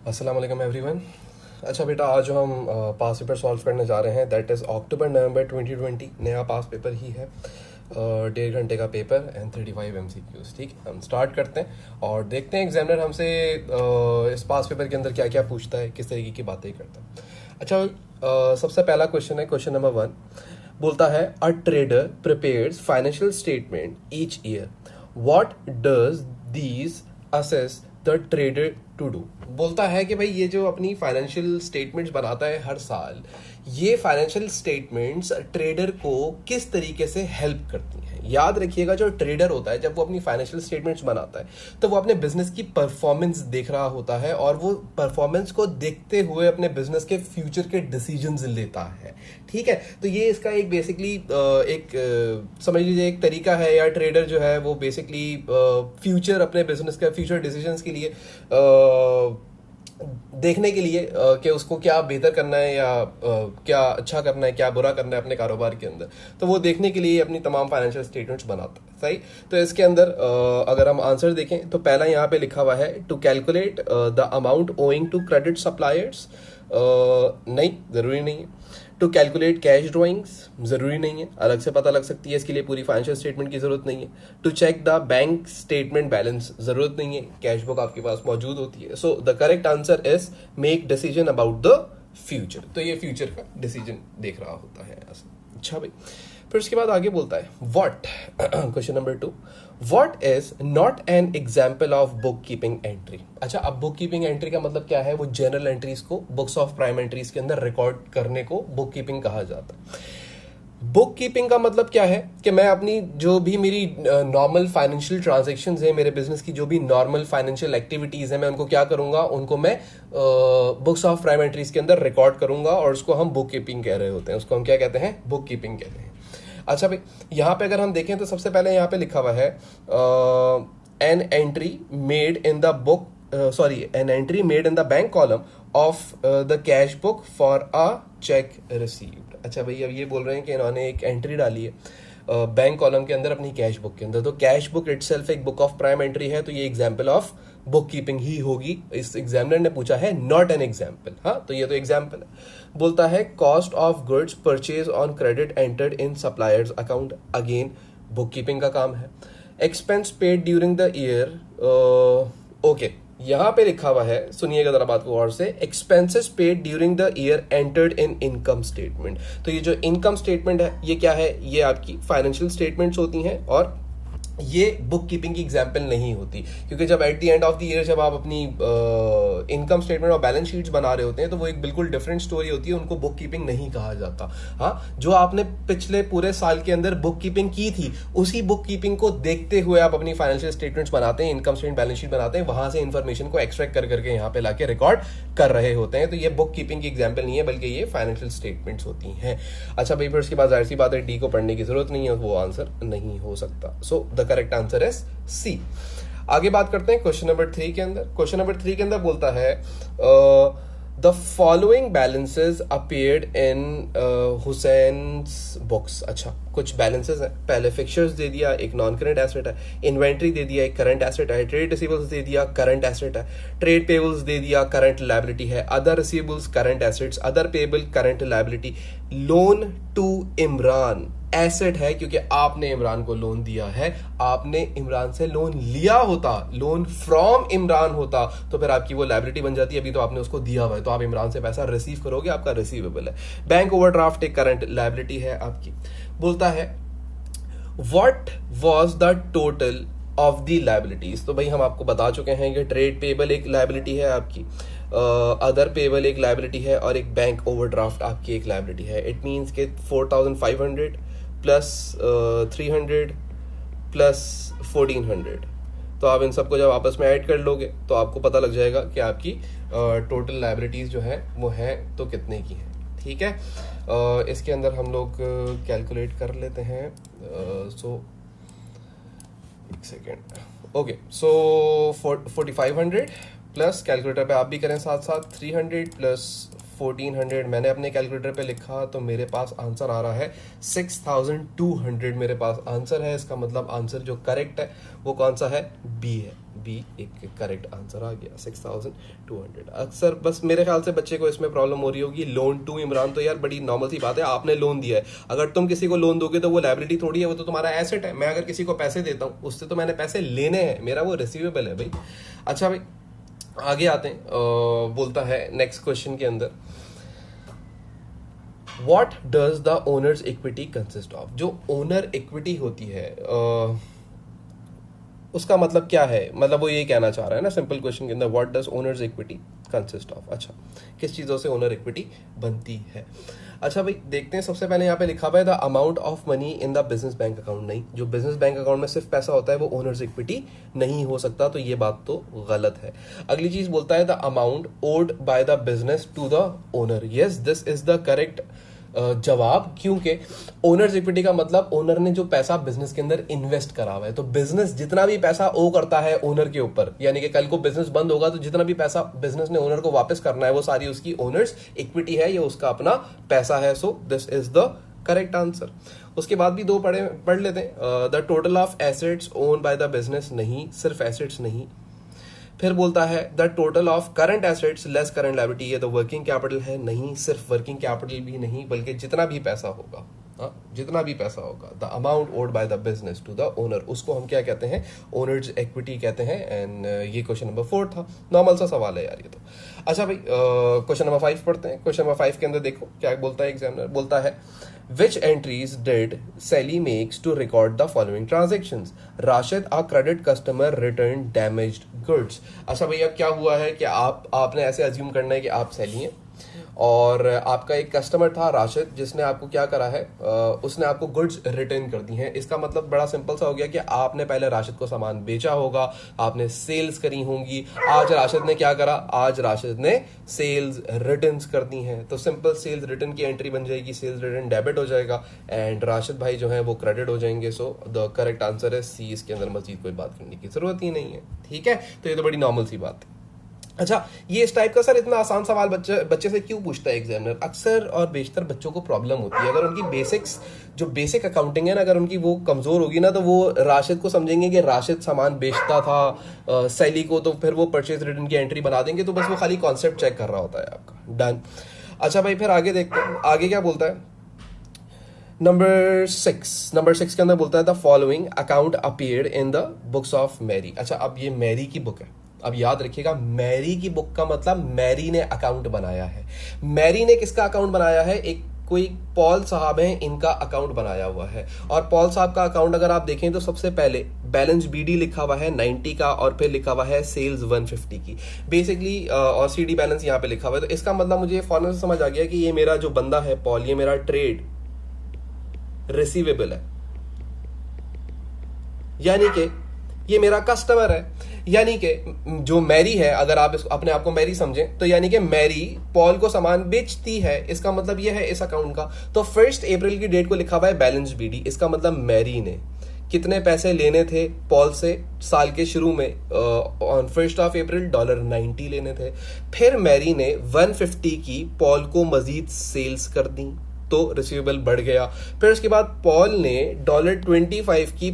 अस्सलाम वालेकुम एवरीवन। अच्छा बेटा, आज जो हम पास पेपर सॉल्व करने जा रहे हैं दैट इज़ अक्टूबर नवंबर 2020। नया पास पेपर ही है, 1.5 घंटे का पेपर एंड 35 MCQs। ठीक है, हम स्टार्ट करते हैं और देखते हैं एग्जामिनर हमसे इस पास पेपर के अंदर क्या क्या पूछता है, किस तरीके की बातें करता है। अच्छा, सबसे पहला क्वेश्चन है, क्वेश्चन नंबर 1। बोलता है a trader prepares financial statement each year, what does these assess the trader to do. बोलता है कि भाई ये जो अपनी फाइनेंशियल स्टेटमेंट्स बनाता है हर साल, ये फाइनेंशियल स्टेटमेंट्स ट्रेडर को किस तरीके से हेल्प करती हैं। याद रखिएगा, जो ट्रेडर होता है जब वो अपनी फाइनेंशियल स्टेटमेंट्स बनाता है तो वो अपने बिजनेस की परफॉर्मेंस देख रहा होता है और वो परफॉर्मेंस को देखते हुए अपने बिजनेस के फ्यूचर के डिसीजंस लेता है। ठीक है, तो ये इसका एक बेसिकली समझ लीजिए एक तरीका है, या ट्रेडर जो है वो बेसिकली फ्यूचर अपने बिजनेस का फ्यूचर डिसीजंस के लिए देखने के लिए कि उसको क्या बेहतर करना है या क्या अच्छा करना है, क्या बुरा करना है अपने कारोबार के अंदर, तो वो देखने के लिए अपनी तमाम फाइनेंशियल स्टेटमेंट्स बनाता है। सही, तो इसके अंदर अगर हम आंसर देखें तो पहला यहाँ पे लिखा हुआ है to calculate the amount owing to credit suppliers. नहीं, जरूरी नहीं है। टू कैलकुलेट कैश ड्रॉइंग्स, जरूरी नहीं है, अलग से पता लग सकती है, इसके लिए पूरी फाइनेंशियल स्टेटमेंट की जरूरत नहीं है। To check the bank statement balance, जरूरत नहीं है, कैश बुक आपके पास मौजूद होती है। So the correct answer is make decision about the future. तो ये फ्यूचर का डिसीजन देख रहा होता है। अच्छा भाई, फिर उसके बाद आगे बोलता है what question number 2, what is not an example of book keeping entry. अच्छा, अब बुक कीपिंग एंट्री का मतलब क्या है? वो जनरल एंट्रीज को बुक्स ऑफ प्राइम एंट्रीज के अंदर रिकॉर्ड करने को बुक कीपिंग कहा जाता है। बुक कीपिंग का मतलब क्या है कि मैं अपनी जो भी मेरी नॉर्मल फाइनेंशियल ट्रांजेक्शन्स है, मेरे बिजनेस की जो भी नॉर्मल फाइनेंशियल एक्टिविटीज है, मैं उनको क्या करूंगा, उनको मैं बुक्स ऑफ प्राइम एंट्रीज के अंदर रिकॉर्ड करूंगा और उसको हम बुक कीपिंग कह रहे होते हैं। उसको हम क्या कहते हैं? बुक कीपिंग कहते हैं। अच्छा भाई, यहाँ पे अगर हम देखें तो सबसे पहले यहाँ पे लिखा हुआ है an entry made in the book, an entry made in the bank column of the cash book for a check received. अच्छा भाई, अब ये बोल रहे हैं कि इन्होंने एक एंट्री डाली है बैंक कॉलम के अंदर अपनी कैश बुक के अंदर, तो कैश बुक इटसेल्फ एक बुक ऑफ प्राइम एंट्री है, तो ये एग्जाम्पल ऑफ बुक कीपिंग ही होगी। इस एग्जामिनर ने पूछा है नॉट एन एग्जाम्पल। हाँ, तो ये तो एग्जाम्पल है। बोलता है cost of goods purchase on credit entered in suppliers account, again book keeping का काम है। Expense paid during the year, okay, यहां पे लिखा हुआ है, सुनिएगा जरा बात को गौर से, expenses paid during the year entered in income statement. तो ये जो इनकम स्टेटमेंट है ये क्या है? ये आपकी फाइनेंशियल स्टेटमेंट्स होती हैं और ये बुक कीपिंग की एग्जाम्पल नहीं होती, क्योंकि जब eight the end of the year जब आप अपनी इनकम स्टेटमेंट और बैलेंस शीट्स बना रहे होते हैं तो वो एक बिल्कुल डिफरेंट स्टोरी होती है, उनको बुक कीपिंग नहीं कहा जाता। हाँ, जो आपने पिछले पूरे साल के अंदर बुक कीपिंग की थी, उसी बुक कीपिंग को देखते हुए आप अपनी फाइनेंशियल स्टेटमेंट्स बनाते हैं, इनकम स्टेटमेंट बैलेंस शीट बनाते हैं, वहां से इन्फॉर्मेशन को एक्सट्रैक्ट कर करके यहाँ पे लाके रिकॉर्ड कर रहे होते हैं। तो ये बुक कीपिंग की एग्जाम्पल नहीं है, बल्कि ये फाइनेंशियल स्टेटमेंट्स होती हैं। अच्छा भाई, फिर उसके बाद जाहिर सी बात है डी को पढ़ने की जरूरत नहीं है, वो आंसर नहीं हो सकता। So the correct answer is C. आगे बात करते हैं क्वेश्चन नंबर 3 के अंदर। क्वेश्चन नंबर 3 के अंदर बोलता है the following balances appeared in Hussain's books. अच्छा, कुछ बैलेंसेज हैं। पहले फिक्चर्स दे दिया, एक नॉन करंट एसेट है। इन्वेंट्री दे दिया, एक करंट एसेट है। ट्रेड रिसीवेबल्स दे दिया, करंट एसेट है। ट्रेड पेबल्स दे दिया, करंट लायबिलिटी है। Other receivables current assets, other payable current liability. Loan to Imran asset है, क्योंकि आपने इमरान को लोन दिया है। आपने इमरान से लोन लिया होता, लोन फ्रॉम इमरान होता, तो फिर आपकी वो लायबिलिटी बन जाती है। अभी तो आपने उसको दिया हुआ है, तो आप इमरान से पैसा रिसीव करोगे, आपका रिसीवेबल है। बैंक ओवरड्राफ्ट एक करंट लायबिलिटी है आपकी। बोलता है what was the total of the liabilities. तो भाई हम आपको बता चुके हैं कि ट्रेड पेबल एक लायबिलिटी है आपकी, अदर पेबल एक लायबिलिटी है और एक बैंक ओवरड्राफ्ट आपकी एक लायबिलिटी है। इट मीन्स के 4500 प्लस 300 प्लस 1400, तो आप इन सबको जब आपस में ऐड कर लोगे तो आपको पता लग जाएगा कि आपकी टोटल लायबिलिटीज जो है वो है तो कितने की है। ठीक है, इसके अंदर हम लोग कैलकुलेट कर लेते हैं। सो एक सेकेंड, ओके, सो 4500 प्लस, कैलकुलेटर पे आप भी करें साथ साथ, 300 प्लस 1400 मैंने अपने कैलकुलेटर पे लिखा तो मेरे पास आंसर आ रहा है 6200 मेरे पास आंसर है। इसका मतलब आंसर जो करेक्ट है वो कौन सा है, बी है। बी एक करेक्ट आंसर आ गया 6200। अक्सर बस मेरे ख्याल से बच्चे को इसमें प्रॉब्लम हो रही होगी। लोन टू इमरान तो यार बड़ी नॉर्मल सी बात है, आपने लोन दिया है, अगर तुम किसी को लोन दोगे तो वो लायबिलिटी थोड़ी है, वो तो तुम्हारा एसेट है। मैं अगर किसी को पैसे देता हूँ उससे तो मैंने पैसे लेने हैं, मेरा वो रिसीवेबल है भाई। अच्छा भाई आगे आते हैं, बोलता है नेक्स्ट क्वेश्चन के अंदर, what does the owners equity consist of. जो ओनर इक्विटी होती है उसका मतलब क्या है, मतलब वो ये कहना चाह रहा है ना सिंपल क्वेश्चन के अंदर, what does owners equity consist of. अच्छा किस चीज़ों से ओनर इक्विटी बनती है। अच्छा भाई देखते हैं, सबसे पहले यहाँ पे लिखा हुआ है the amount of money in the business bank account. नहीं, जो बिजनेस बैंक अकाउंट में सिर्फ पैसा होता है वो ओनर्स इक्विटी नहीं हो सकता, तो ये बात तो गलत है। अगली चीज बोलता है the amount owed by the business to the owner. Yes this is the correct जवाब, क्योंकि ओनर्स इक्विटी का मतलब ओनर ने जो पैसा बिजनेस के अंदर इन्वेस्ट करा हुआ है। तो बिजनेस जितना भी पैसा ओ करता है ओनर के ऊपर, यानी कि कल को बिजनेस बंद होगा तो जितना भी पैसा बिजनेस ने ओनर को वापस करना है वो सारी उसकी ओनर्स इक्विटी है, ये उसका अपना पैसा है। सो this is the correct answer. उसके बाद भी दो पढ़ लेते हैं, the total of assets own by the business. नहीं, सिर्फ एसेट्स नहीं। फिर बोलता है the total of current assets less current liability, ये तो वर्किंग कैपिटल है। नहीं, सिर्फ वर्किंग कैपिटल भी नहीं, बल्कि जितना भी पैसा होगा, जितना भी पैसा होगा, the amount owed by the business to the owner, उसको हम क्या कहते हैं, ओनर्स इक्विटी कहते हैं। एंड ये क्वेश्चन नंबर 4 था, नॉर्मल सा सवाल है यार ये तो। अच्छा भाई क्वेश्चन नंबर 5 पढ़ते हैं। क्वेश्चन नंबर 5 के अंदर देखो क्या बोलता है एग्जामिनर, बोलता है which entries did Sally makes to record the following transactions? Rashid, a credit customer, returned damaged goods. अच्छा भैया क्या हुआ है कि आपने ऐसे अज्यूम करना है कि आप सैली हैं और आपका एक कस्टमर था राशिद, जिसने आपको क्या करा है, उसने आपको गुड्स रिटर्न कर दी हैं। इसका मतलब बड़ा सिंपल सा हो गया कि आपने पहले राशिद को सामान बेचा होगा, आपने सेल्स करी होंगी। आज राशिद ने क्या करा, आज राशिद ने सेल्स रिटर्न कर दी हैं। तो सिंपल सेल्स रिटर्न की एंट्री बन जाएगी, सेल्स रिटर्न डेबिट हो जाएगा एंड राशिद भाई जो है वो क्रेडिट हो जाएंगे। सो द करेक्ट आंसर है सी। इसके अंदर मजीद कोई बात करने की जरूरत ही नहीं है, ठीक है। तो ये तो बड़ी नॉर्मल सी बात है। अच्छा ये इस टाइप का सर इतना आसान सवाल बच्चे से क्यों पूछता है एग्जामिनर, अक्सर और बेशतर बच्चों को प्रॉब्लम होती है, अगर उनकी बेसिक्स जो बेसिक अकाउंटिंग है ना, अगर उनकी वो कमजोर होगी ना, तो वो राशिद को समझेंगे कि राशिद सामान बेचता था सैली को, तो फिर वो परचेज रिटर्न की एंट्री बना देंगे। तो बस वो खाली कॉन्सेप्ट चेक कर रहा होता है आपका, डन। अच्छा भाई फिर आगे देखते हैं, आगे क्या बोलता है। नंबर 6 के अंदर बोलता है the following account appeared in the books of Mary. अच्छा अब ये मैरी की बुक है, अब याद रखिएगा मैरी की बुक का मतलब मैरी ने अकाउंट बनाया है। मैरी ने किसका अकाउंट बनाया है, एक कोई पॉल साहब हैं, इनका अकाउंट बनाया हुआ है। और पॉल साहब का अकाउंट अगर आप देखें तो सबसे पहले बैलेंस बीडी लिखा हुआ है 90 का और फिर लिखा हुआ है सेल्स 150 की बेसिकली, और सीडी बैलेंस यहाँ पे लिखा हुआ है। तो इसका मतलब मुझे फौरन से समझ आ गया कि ये मेरा जो बंदा है पॉल, ये मेरा ट्रेड रिसीवेबल है, यानी कि ये मेरा कस्टमर है। यानी कि जो मैरी है, अगर आप अपने आप को मैरी समझें तो यानी कि मैरी पॉल को सामान बेचती है, इसका मतलब ये है इस अकाउंट का। तो 1 अप्रैल की डेट को लिखा हुआ है बैलेंस बीडी, इसका मतलब मैरी ने कितने पैसे लेने थे पॉल से साल के शुरू में, ऑन 1 अप्रैल $90 लेने थे। फिर मैरी ने 150 की पॉल को मजीद सेल्स कर दी तो रिसीवेबल बढ़ गया। फिर उसके बाद पॉल ने $25 की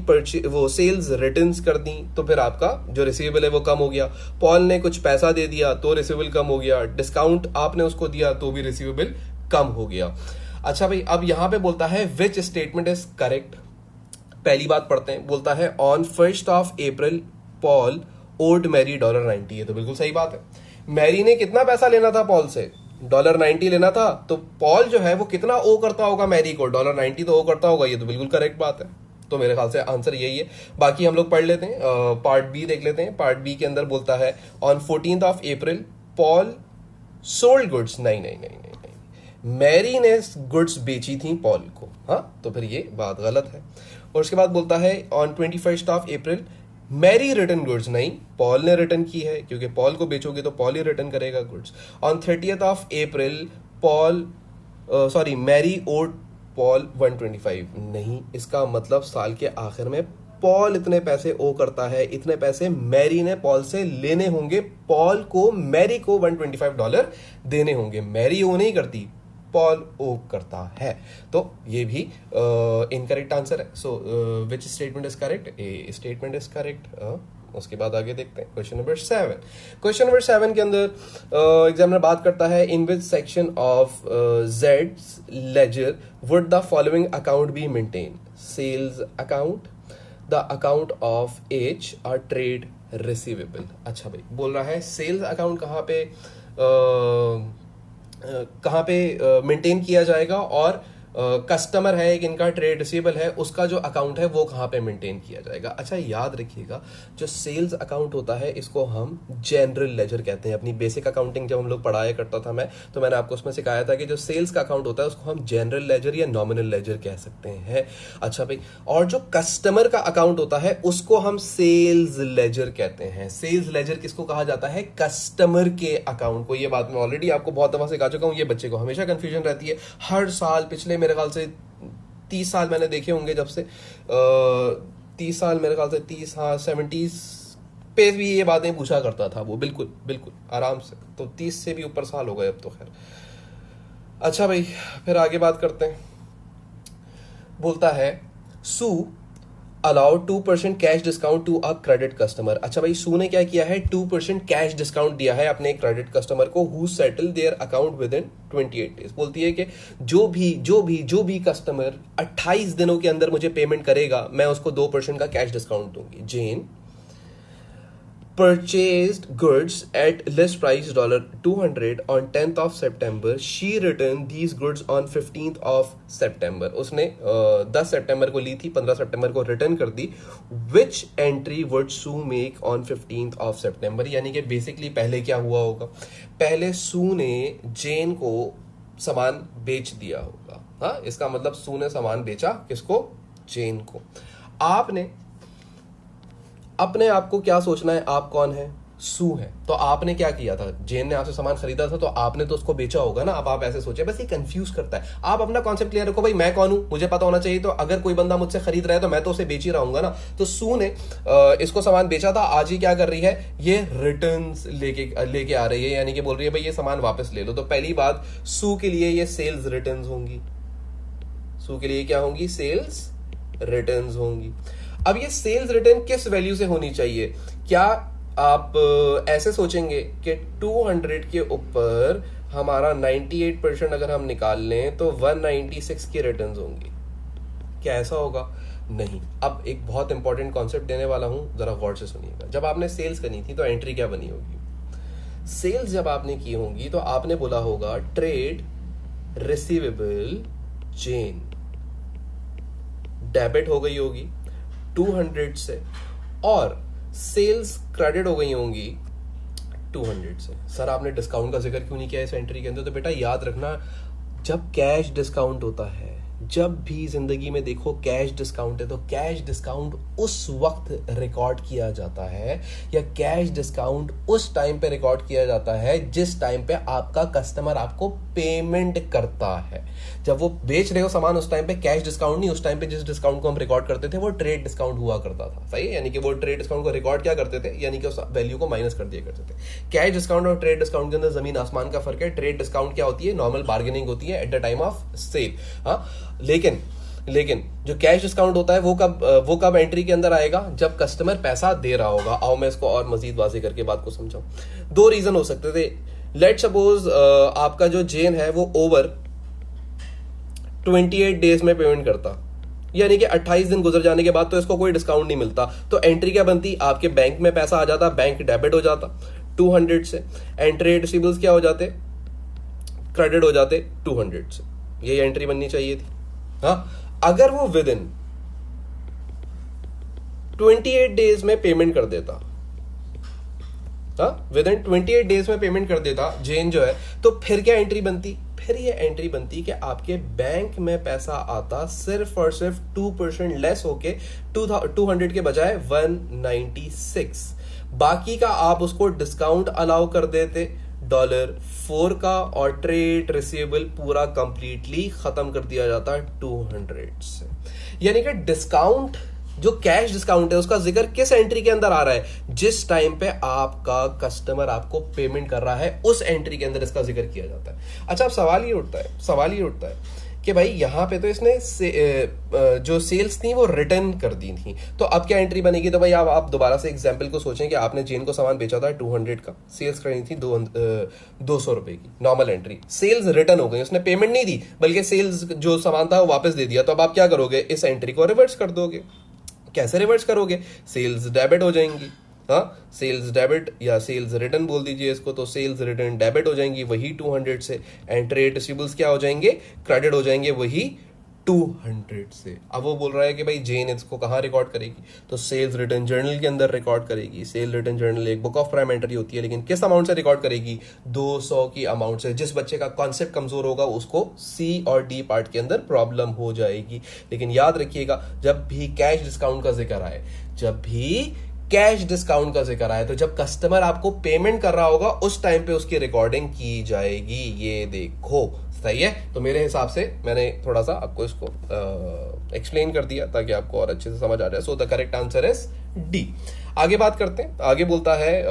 वो सेल्स रिटर्न्स कर दी, तो फिर आपका जो रिसीवेबल है वो कम हो गया। पॉल ने कुछ पैसा दे दिया तो रिसीवेबल कम हो गया, डिस्काउंट आपने उसको दिया तो भी रिसीवेबल कम हो गया। अच्छा भाई अब यहां पे बोलता है विच स्टेटमेंट इज करेक्ट। पहली बात पढ़ते हैं, बोलता है on 1 April Paul owed Mary $90। ये तो बिल्कुल सही बात है, मैरी ने कितना पैसा लेना था पॉल से, $90 लेना था। तो पॉल जो है वो कितना ओ करता होगा मैरी को, $90 तो ओ करता होगा, ये तो बिल्कुल करेक्ट बात है। तो मेरे ख्याल से आंसर यही है। बाकी हम लोग पढ़ लेते हैं, पार्ट बी देख लेते हैं। पार्ट बी के अंदर बोलता है on 14 April Paul sold goods. नहीं, मैरी ने गुड्स बेची थी पॉल को, हाँ तो फिर ये बात गलत है। और उसके बाद बोलता है on 21 April Mary return goods. नहीं, पॉल ने रिटर्न की है, क्योंकि पॉल को बेचोगे तो पॉल ही रिटर्न करेगा goods. On 30 April Mary owed Paul 125। नहीं, इसका मतलब साल के आखिर में पॉल इतने पैसे ओ करता है, इतने पैसे मैरी ने पॉल से लेने होंगे, पॉल को मैरी को $125 देने होंगे। मैरी ओ नहीं करती, पॉल ओ करता है। तो ये भी इनकरेक्ट आंसर है। So which statement is correct? A statement is correct. उसके बाद आगे देखते हैं क्वेश्चन नंबर 7। क्वेश्चन नंबर 7 के अंदर एग्जामिनर बात करता है, in which section of Zed's ledger would the following account be maintain? Sales account, the account of H और ट्रेड रिसीवेबल। अच्छा भाई, बोल रहा है सेल्स अकाउंट कहाँ पे मेंटेन किया जाएगा, और कस्टमर है एक इनका, ट्रेड रिसीवेबल है, उसका जो अकाउंट है वो कहाँ पे मेंटेन किया जाएगा। अच्छा याद रखिएगा, जो सेल्स अकाउंट होता है इसको हम जनरल लेजर कहते हैं। अपनी बेसिक अकाउंटिंग जब हम लोग पढ़ाया करता था मैं, तो मैंने आपको उसमें सिखाया था कि जो सेल्स का अकाउंट होता है उसको हम जनरल लेजर या नॉमिनल लेजर कह सकते हैं। अच्छा भाई, और जो कस्टमर का अकाउंट होता है उसको हम सेल्स लेजर कहते हैं। सेल्स लेजर किसको कहा जाता है? कस्टमर के अकाउंट को। ये बात मैं ऑलरेडी आपको बहुत दफा सिखा चुका हूं, ये बच्चे को हमेशा कंफ्यूजन रहती है। हर साल, पिछले मेरे ख्याल से 30 साल मैंने देखे होंगे, जब से 30 साल, मेरे ख्याल से 30, हाँ 70s पे भी ये बातें पूछा करता था वो, बिल्कुल बिल्कुल आराम से। तो 30 से भी ऊपर साल हो गए अब तो, खैर। अच्छा भाई, फिर आगे बात करते हैं। बोलता है, Sue allow 2% cash discount to a credit customer. अच्छा भाई, सू ने क्या किया है? 2% कैश डिस्काउंट दिया है अपने क्रेडिट कस्टमर को, who settle their account with in 28 days. बोलती है कि जो भी कस्टमर 28 दिनों के अंदर मुझे पेमेंट करेगा, मैं उसको 2% का कैश डिस्काउंट दूंगी। जेन purchased goods at list price $200 on 10th of September. She returned these goods on 15th of September. उसने 10 सितंबर को ली थी, 15 सितंबर को रिटर्न कर दी। Which entry would Sue make on 15th of September? यानी कि बेसिकली पहले क्या हुआ होगा? पहले सू ने जेन को सामान बेच दिया होगा। हाँ, इसका मतलब सू ने सामान बेचा किसको? जेन को। आपने अपने आप को क्या सोचना है? आप कौन है? सू है। तो आपने क्या किया था? जेन ने आपसे सामान खरीदा था, तो आपने तो उसको बेचा होगा ना। अब आप ऐसे सोचे, बस ये कंफ्यूज करता है। आप अपना कॉन्सेप्ट क्लियर रखो, भाई मैं कौन हूं मुझे पता होना चाहिए। तो अगर कोई बंदा मुझसे खरीद रहा है तो मैं तो उसे बेच ही रहूंगा ना। तो सू ने इसको सामान बेचा था, आज ही क्या कर रही है? ये रिटर्न्स लेके आ रही है, यानी कि बोल रही है भाई ये सामान वापस ले लो। तो पहली बात, सू के लिए ये सेल्स रिटर्न्स होंगी। सू के लिए क्या होंगी? सेल्स रिटर्न्स होंगी। अब ये सेल्स रिटर्न किस वैल्यू से होनी चाहिए? क्या आप ऐसे सोचेंगे कि 200 के ऊपर हमारा 98% अगर हम निकाल लें तो 196 की रिटर्न्स होंगी? क्या ऐसा होगा? नहीं। अब एक बहुत इंपॉर्टेंट कॉन्सेप्ट देने वाला हूं, जरा गौर से सुनिएगा। जब आपने सेल्स करनी थी तो एंट्री क्या बनी होगी? सेल्स जब आपने की होंगी तो आपने बोला होगा ट्रेड रिसीवेबल जेन, डेबिट हो गई होगी 200 से, और सेल्स क्रेडिट हो गई होंगी 200 से। सर आपने डिस्काउंट का जिक्र क्यों नहीं किया इस एंट्री के अंदर? तो बेटा याद रखना, जब कैश डिस्काउंट होता है, जब भी जिंदगी में देखो कैश डिस्काउंट है, तो कैश डिस्काउंट उस वक्त रिकॉर्ड किया जाता है, या कैश डिस्काउंट उस टाइम पे रिकॉर्ड किया जाता है जिस टाइम पे आपका कस्टमर आपको पेमेंट करता है। जब वो बेच रहे हो सामान उस टाइम पे कैश डिस्काउंट नहीं, उस टाइम पे जिस डिस्काउंट को हम रिकॉर्ड करते थे वो ट्रेड डिस्काउंट हुआ करता था। सही है? यानी कि वो ट्रेड डिस्काउंट को रिकॉर्ड क्या करते थे, यानी कि उस वैल्यू को माइनस कर दिया करते थे। कैश डिस्काउंट और ट्रेड डिस्काउंट के अंदर जमीन आसमान का फर्क है। ट्रेड डिस्काउंट क्या होती है? नॉर्मल बार्गेनिंग होती है at the time of sale. हाँ, लेकिन जो कैश डिस्काउंट होता है वो कब एंट्री के अंदर आएगा? जब कस्टमर पैसा दे रहा होगा। आओ मैं इसको और मजीद वाज़ेह करके बात को समझाऊं। दो रीजन हो सकते थे। लेट सपोज आपका जो जेन है वो ओवर 28 डेज में पेमेंट करता, यानी कि 28 दिन गुजर जाने के बाद तो इसको कोई डिस्काउंट नहीं मिलता। तो एंट्री क्या बनती? आपके बैंक में पैसा आ जाता, बैंक डेबिट हो जाता 200 से, एंड ट्रेड रिसीवेबल्स क्या हो जाते? क्रेडिट हो जाते 200 से। यही एंट्री बननी चाहिए थी। हाँ, अगर वो विद इन 28 डेज में पेमेंट कर देता, विद इन 28 डेज में पेमेंट कर देता जेन जो है, तो फिर क्या एंट्री बनती? फिर ये एंट्री बनती कि आपके बैंक में पैसा आता सिर्फ और सिर्फ 2% लेस होके 200 के बजाय 196। बाकी का आप उसको डिस्काउंट अलाउ कर देते $4 का, और ट्रेड रिसीवेबल पूरा कंप्लीटली खत्म कर दिया जाता 200 से। यानी कि डिस्काउंट जो कैश डिस्काउंट है उसका जिक्र किस एंट्री के अंदर आ रहा है? जिस टाइम पे आपका कस्टमर आपको पेमेंट कर रहा है उस एंट्री के अंदर इसका जिक्र किया जाता है। अच्छा, अब सवाल ये उठता है कि भाई यहां पे तो इसने जो सेल्स थी वो रिटर्न कर दी थी, तो अब क्या एंट्री बनेगी? तो भाई आप दोबारा से एग्जांपल को सोचें कि आपने जेन को सामान बेचा था 200 का, सेल्स करनी थी 200 रुपए की, नॉर्मल एंट्री, सेल्स रिटर्न हो गई, उसने पेमेंट नहीं दी बल्कि सेल्स जो सामान था वो वापस दे दिया। तो अब आप क्या करोगे? इस एंट्री को रिवर्स कर दोगे। कैसे रिवर्स करोगे? सेल्स डेबिट हो जाएंगी, हाँ, सेल्स डेबिट या सेल्स रिटर्न बोल दीजिए इसको, तो सेल्स रिटर्न डेबिट हो जाएंगी वही 200 से, एंड ट्रेड रिसीवेबल्स क्या हो जाएंगे? क्रेडिट हो जाएंगे वही 200 से। अब वो बोल रहा है कि भाई जेन इसको कहाँ रिकॉर्ड करेगी? तो सेल्स रिटर्न जर्नल के अंदर रिकॉर्ड करेगी। सेल रिटर्न जर्नल एक बुक ऑफ प्राइम एंट्री होती है, लेकिन किस अमाउंट से रिकॉर्ड करेगी? 200 की अमाउंट से। जिस बच्चे का कॉन्सेप्ट कमजोर होगा उसको सी और डी पार्ट के अंदर प्रॉब्लम हो जाएगी। लेकिन याद रखिएगा, जब भी कैश डिस्काउंट का जिक्र आए, तो जब कस्टमर आपको पेमेंट कर रहा होगा उस टाइम पे उसकी रिकॉर्डिंग की जाएगी। ये देखो, सही है? तो मेरे हिसाब से मैंने थोड़ा सा आपको इसको एक्सप्लेन कर दिया ताकि आपको और अच्छे से समझ आ जाए। So the correct answer is D. आगे बात करते हैं। आगे बोलता है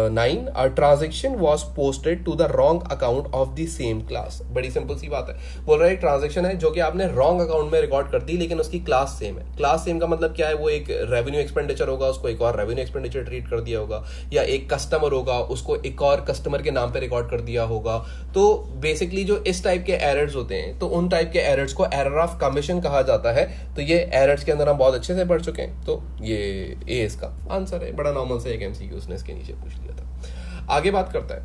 9, a transaction was posted to the wrong account of the same class. बड़ी सिंपल सी बात है, बोल रहा है एक ट्रांजेक्शन है जो कि आपने रॉन्ग अकाउंट में रिकॉर्ड कर दी, लेकिन उसकी क्लास सेम है। क्लास सेम का मतलब क्या है? वो एक रेवेन्यू एक्सपेंडिचर होगा, उसको एक और रेवेन्यू एक्सपेंडिचर ट्रीट कर दिया होगा, या एक कस्टमर होगा उसको एक और कस्टमर के नाम पे रिकॉर्ड कर दिया होगा। तो बेसिकली जो इस टाइप के एरर्स होते हैं, तो उन टाइप के एरर्स को एरर ऑफ कमीशन कहा जाता है। तो ये एरर्स के अंदर हम बहुत अच्छे से पढ़ चुके हैं, तो ये ए इसका आंसर है। बड़ा नॉर्मल से एक एमसीक्यू उसने इसके नीचे पूछ लिया था। आगे बात करता है,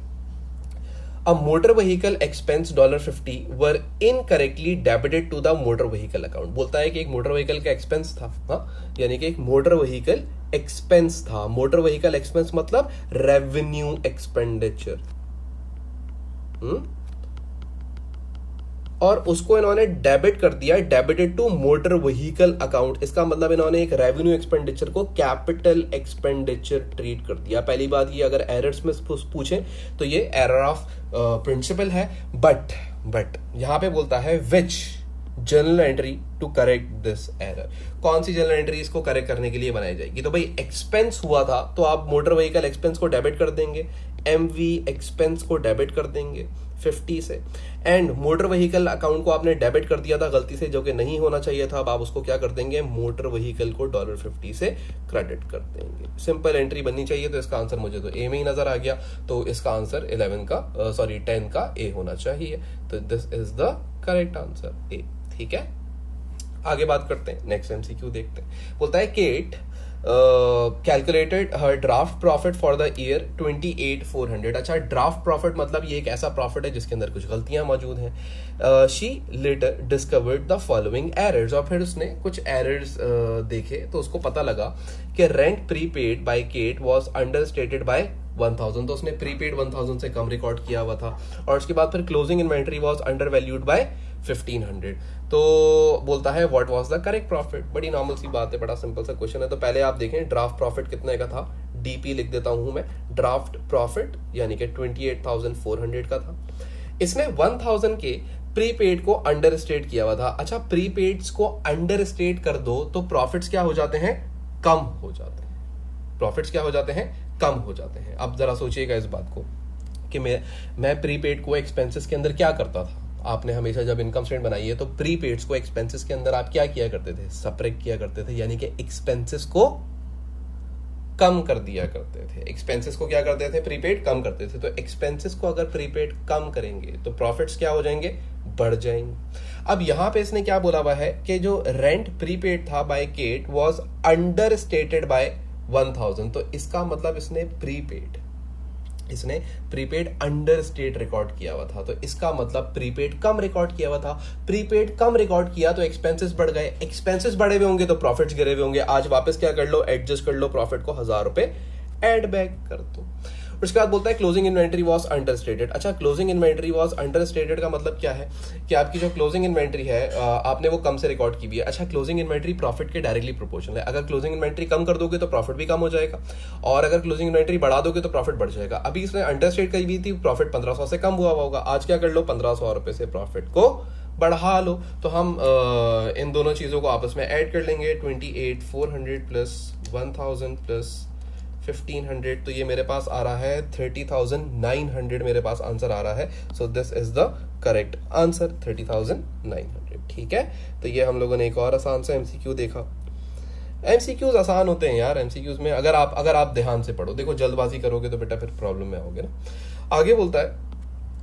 a motor vehicle expense $50 were incorrectly debited to the motor vehicle account. बोलता है कि एक मोटर व्हीकल का एक्सपेंस था, हाँ, यानी कि एक मोटर व्हीकल एक्सपेंस था। मोटर व्हीकल एक्सपेंस मतलब रेवेन्यू एक्सपेंडिचर, और उसको इन्होंने डेबिट कर दिया, debited to motor vehicle account. इसका मतलब इन्होंने एक रेवेन्यू एक्सपेंडिचर को कैपिटल एक्सपेंडिचर ट्रीट कर दिया। पहली बात ये, अगर एरर्स में पूछे तो ये एरर ऑफ प्रिंसिपल है, बट यहां पे बोलता है which journal entry to correct this error. कौन सी जर्नल एंट्री इसको करेक्ट करने के लिए बनाई जाएगी? तो भाई एक्सपेंस हुआ था तो आप मोटर व्हीकल एक्सपेंस को डेबिट कर देंगे, एमवी एक्सपेंस को डेबिट कर देंगे 50 से, एंड मोटर व्हीकल अकाउंट को आपने डेबिट कर दिया था गलती से, जो कि नहीं होना चाहिए था। अब आप उसको क्या कर देंगे? मोटर व्हीकल को $50 से क्रेडिट कर देंगे। सिंपल एंट्री बननी चाहिए। तो इसका आंसर मुझे तो ए में ही नजर आ गया, तो इसका आंसर 10 का ए होना चाहिए। तो this is the correct answer A. ठीक है, आगे बात करते हैं, नेक्स्ट एमसीक्यू देखते हैं। बोलता है Kate calculated her draft profit for the year 28,400। अच्छा, ड्राफ्ट प्रॉफिट मतलब ये एक ऐसा प्रॉफिट है जिसके अंदर कुछ गलतियां मौजूद हैं। She later discovered the following errors, और फिर उसने कुछ एरर्स देखे तो उसको पता लगा कि rent prepaid by Kate was understated by 1000, तो उसने प्रीपेड 1000 से कम रिकॉर्ड किया हुआ था। और उसके बाद फिर closing inventory was under valued bye 1500। तो बोलता है what was the correct profit. बड़ी नॉर्मल सी बात है, बड़ा सिंपल सा क्वेश्चन है। तो पहले आप देखें ड्राफ्ट प्रॉफिट कितने का था, डीपी लिख देता हूं मैं। ड्राफ्ट प्रॉफिट यानी कि 28,400 का था। इसने 1000 के प्रीपेड को अंडर स्टेट किया हुआ था। अच्छा, प्रीपेड्स को अंडर स्टेट कर दो तो प्रॉफिट्स क्या हो जाते हैं? कम हो जाते हैं। प्रॉफिट्स क्या हो जाते हैं? कम हो जाते हैं। अब जरा सोचिएगा इस बात को कि मैं प्रीपेड को एक्सपेंसेस के अंदर क्या करता था। आपने हमेशा जब इनकम स्टेटमेंट बनाई है तो प्रीपेड्स को एक्सपेंसेस के अंदर आप क्या किया करते थे? सब्ट्रैक्ट किया करते थे, यानी कि एक्सपेंसेस को कम कर दिया करते थे। एक्सपेंसेस को क्या करते थे? प्रीपेड कम करते थे। तो एक्सपेंसेस को अगर प्रीपेड कम करेंगे तो प्रॉफिट्स क्या हो जाएंगे? बढ़ जाएंगे। अब यहां पे इसने क्या बोला हुआ है कि जो रेंट प्रीपेड था by Kate was understated by 1000, तो इसका मतलब इसने प्रीपेड अंडर स्टेट रिकॉर्ड किया हुआ था। तो इसका मतलब प्रीपेड कम रिकॉर्ड किया हुआ था। प्रीपेड कम रिकॉर्ड किया तो एक्सपेंसेस बढ़ गए, एक्सपेंसेस बढ़े हुए होंगे तो प्रॉफिट्स गिरे हुए होंगे। आज वापस क्या कर लो? एडजस्ट कर लो, प्रॉफिट को 1000 रुपए एड बैक कर दो। उसके बाद बोलता है क्लोजिंग इन्वेंट्री वाज अंडरस्टेटेड। अच्छा, क्लोजिंग इन्वेंट्री वाज अंडरस्टेटेड का मतलब क्या है कि आपकी जो क्लोजिंग इन्वेंट्री है आपने वो कम से रिकॉर्ड की हुई है। अच्छा, क्लोजिंग इन्वेंट्री प्रॉफिट के डायरेक्टली प्रोपोर्शनल है। अगर क्लोजिंग इन्वेंट्री कम कर दोगे तो प्रॉफिट भी कम हो जाएगा, और अगर क्लोजिंग इन्वेंट्री बढ़ा दोगे तो प्रॉफिट बढ़ जाएगा। अभी इसने अंडरस्टेट करी हुई थी, प्रॉफिट 1500 से कम हुआ होगा। आज क्या कर लो? 1500 रुपए से प्रॉफिट को बढ़ा लो तो हम इन दोनों चीज़ों को आपस में ऐड कर लेंगे। 28,400 प्लस 1,000 प्लस 1,500, तो ये मेरे पास आ रहा है 30,900 मेरे पास आंसर आ रहा है। सो this is the correct answer, 30,900। ठीक है, तो ये हम लोगों ने एक और आसान सा एमसीक्यू देखा। एमसीक्यूज आसान होते हैं यार, एमसीक्यूज में अगर आप ध्यान से पढ़ो, देखो जल्दबाजी करोगे तो बेटा फिर प्रॉब्लम में आओगे ना। आगे बोलता है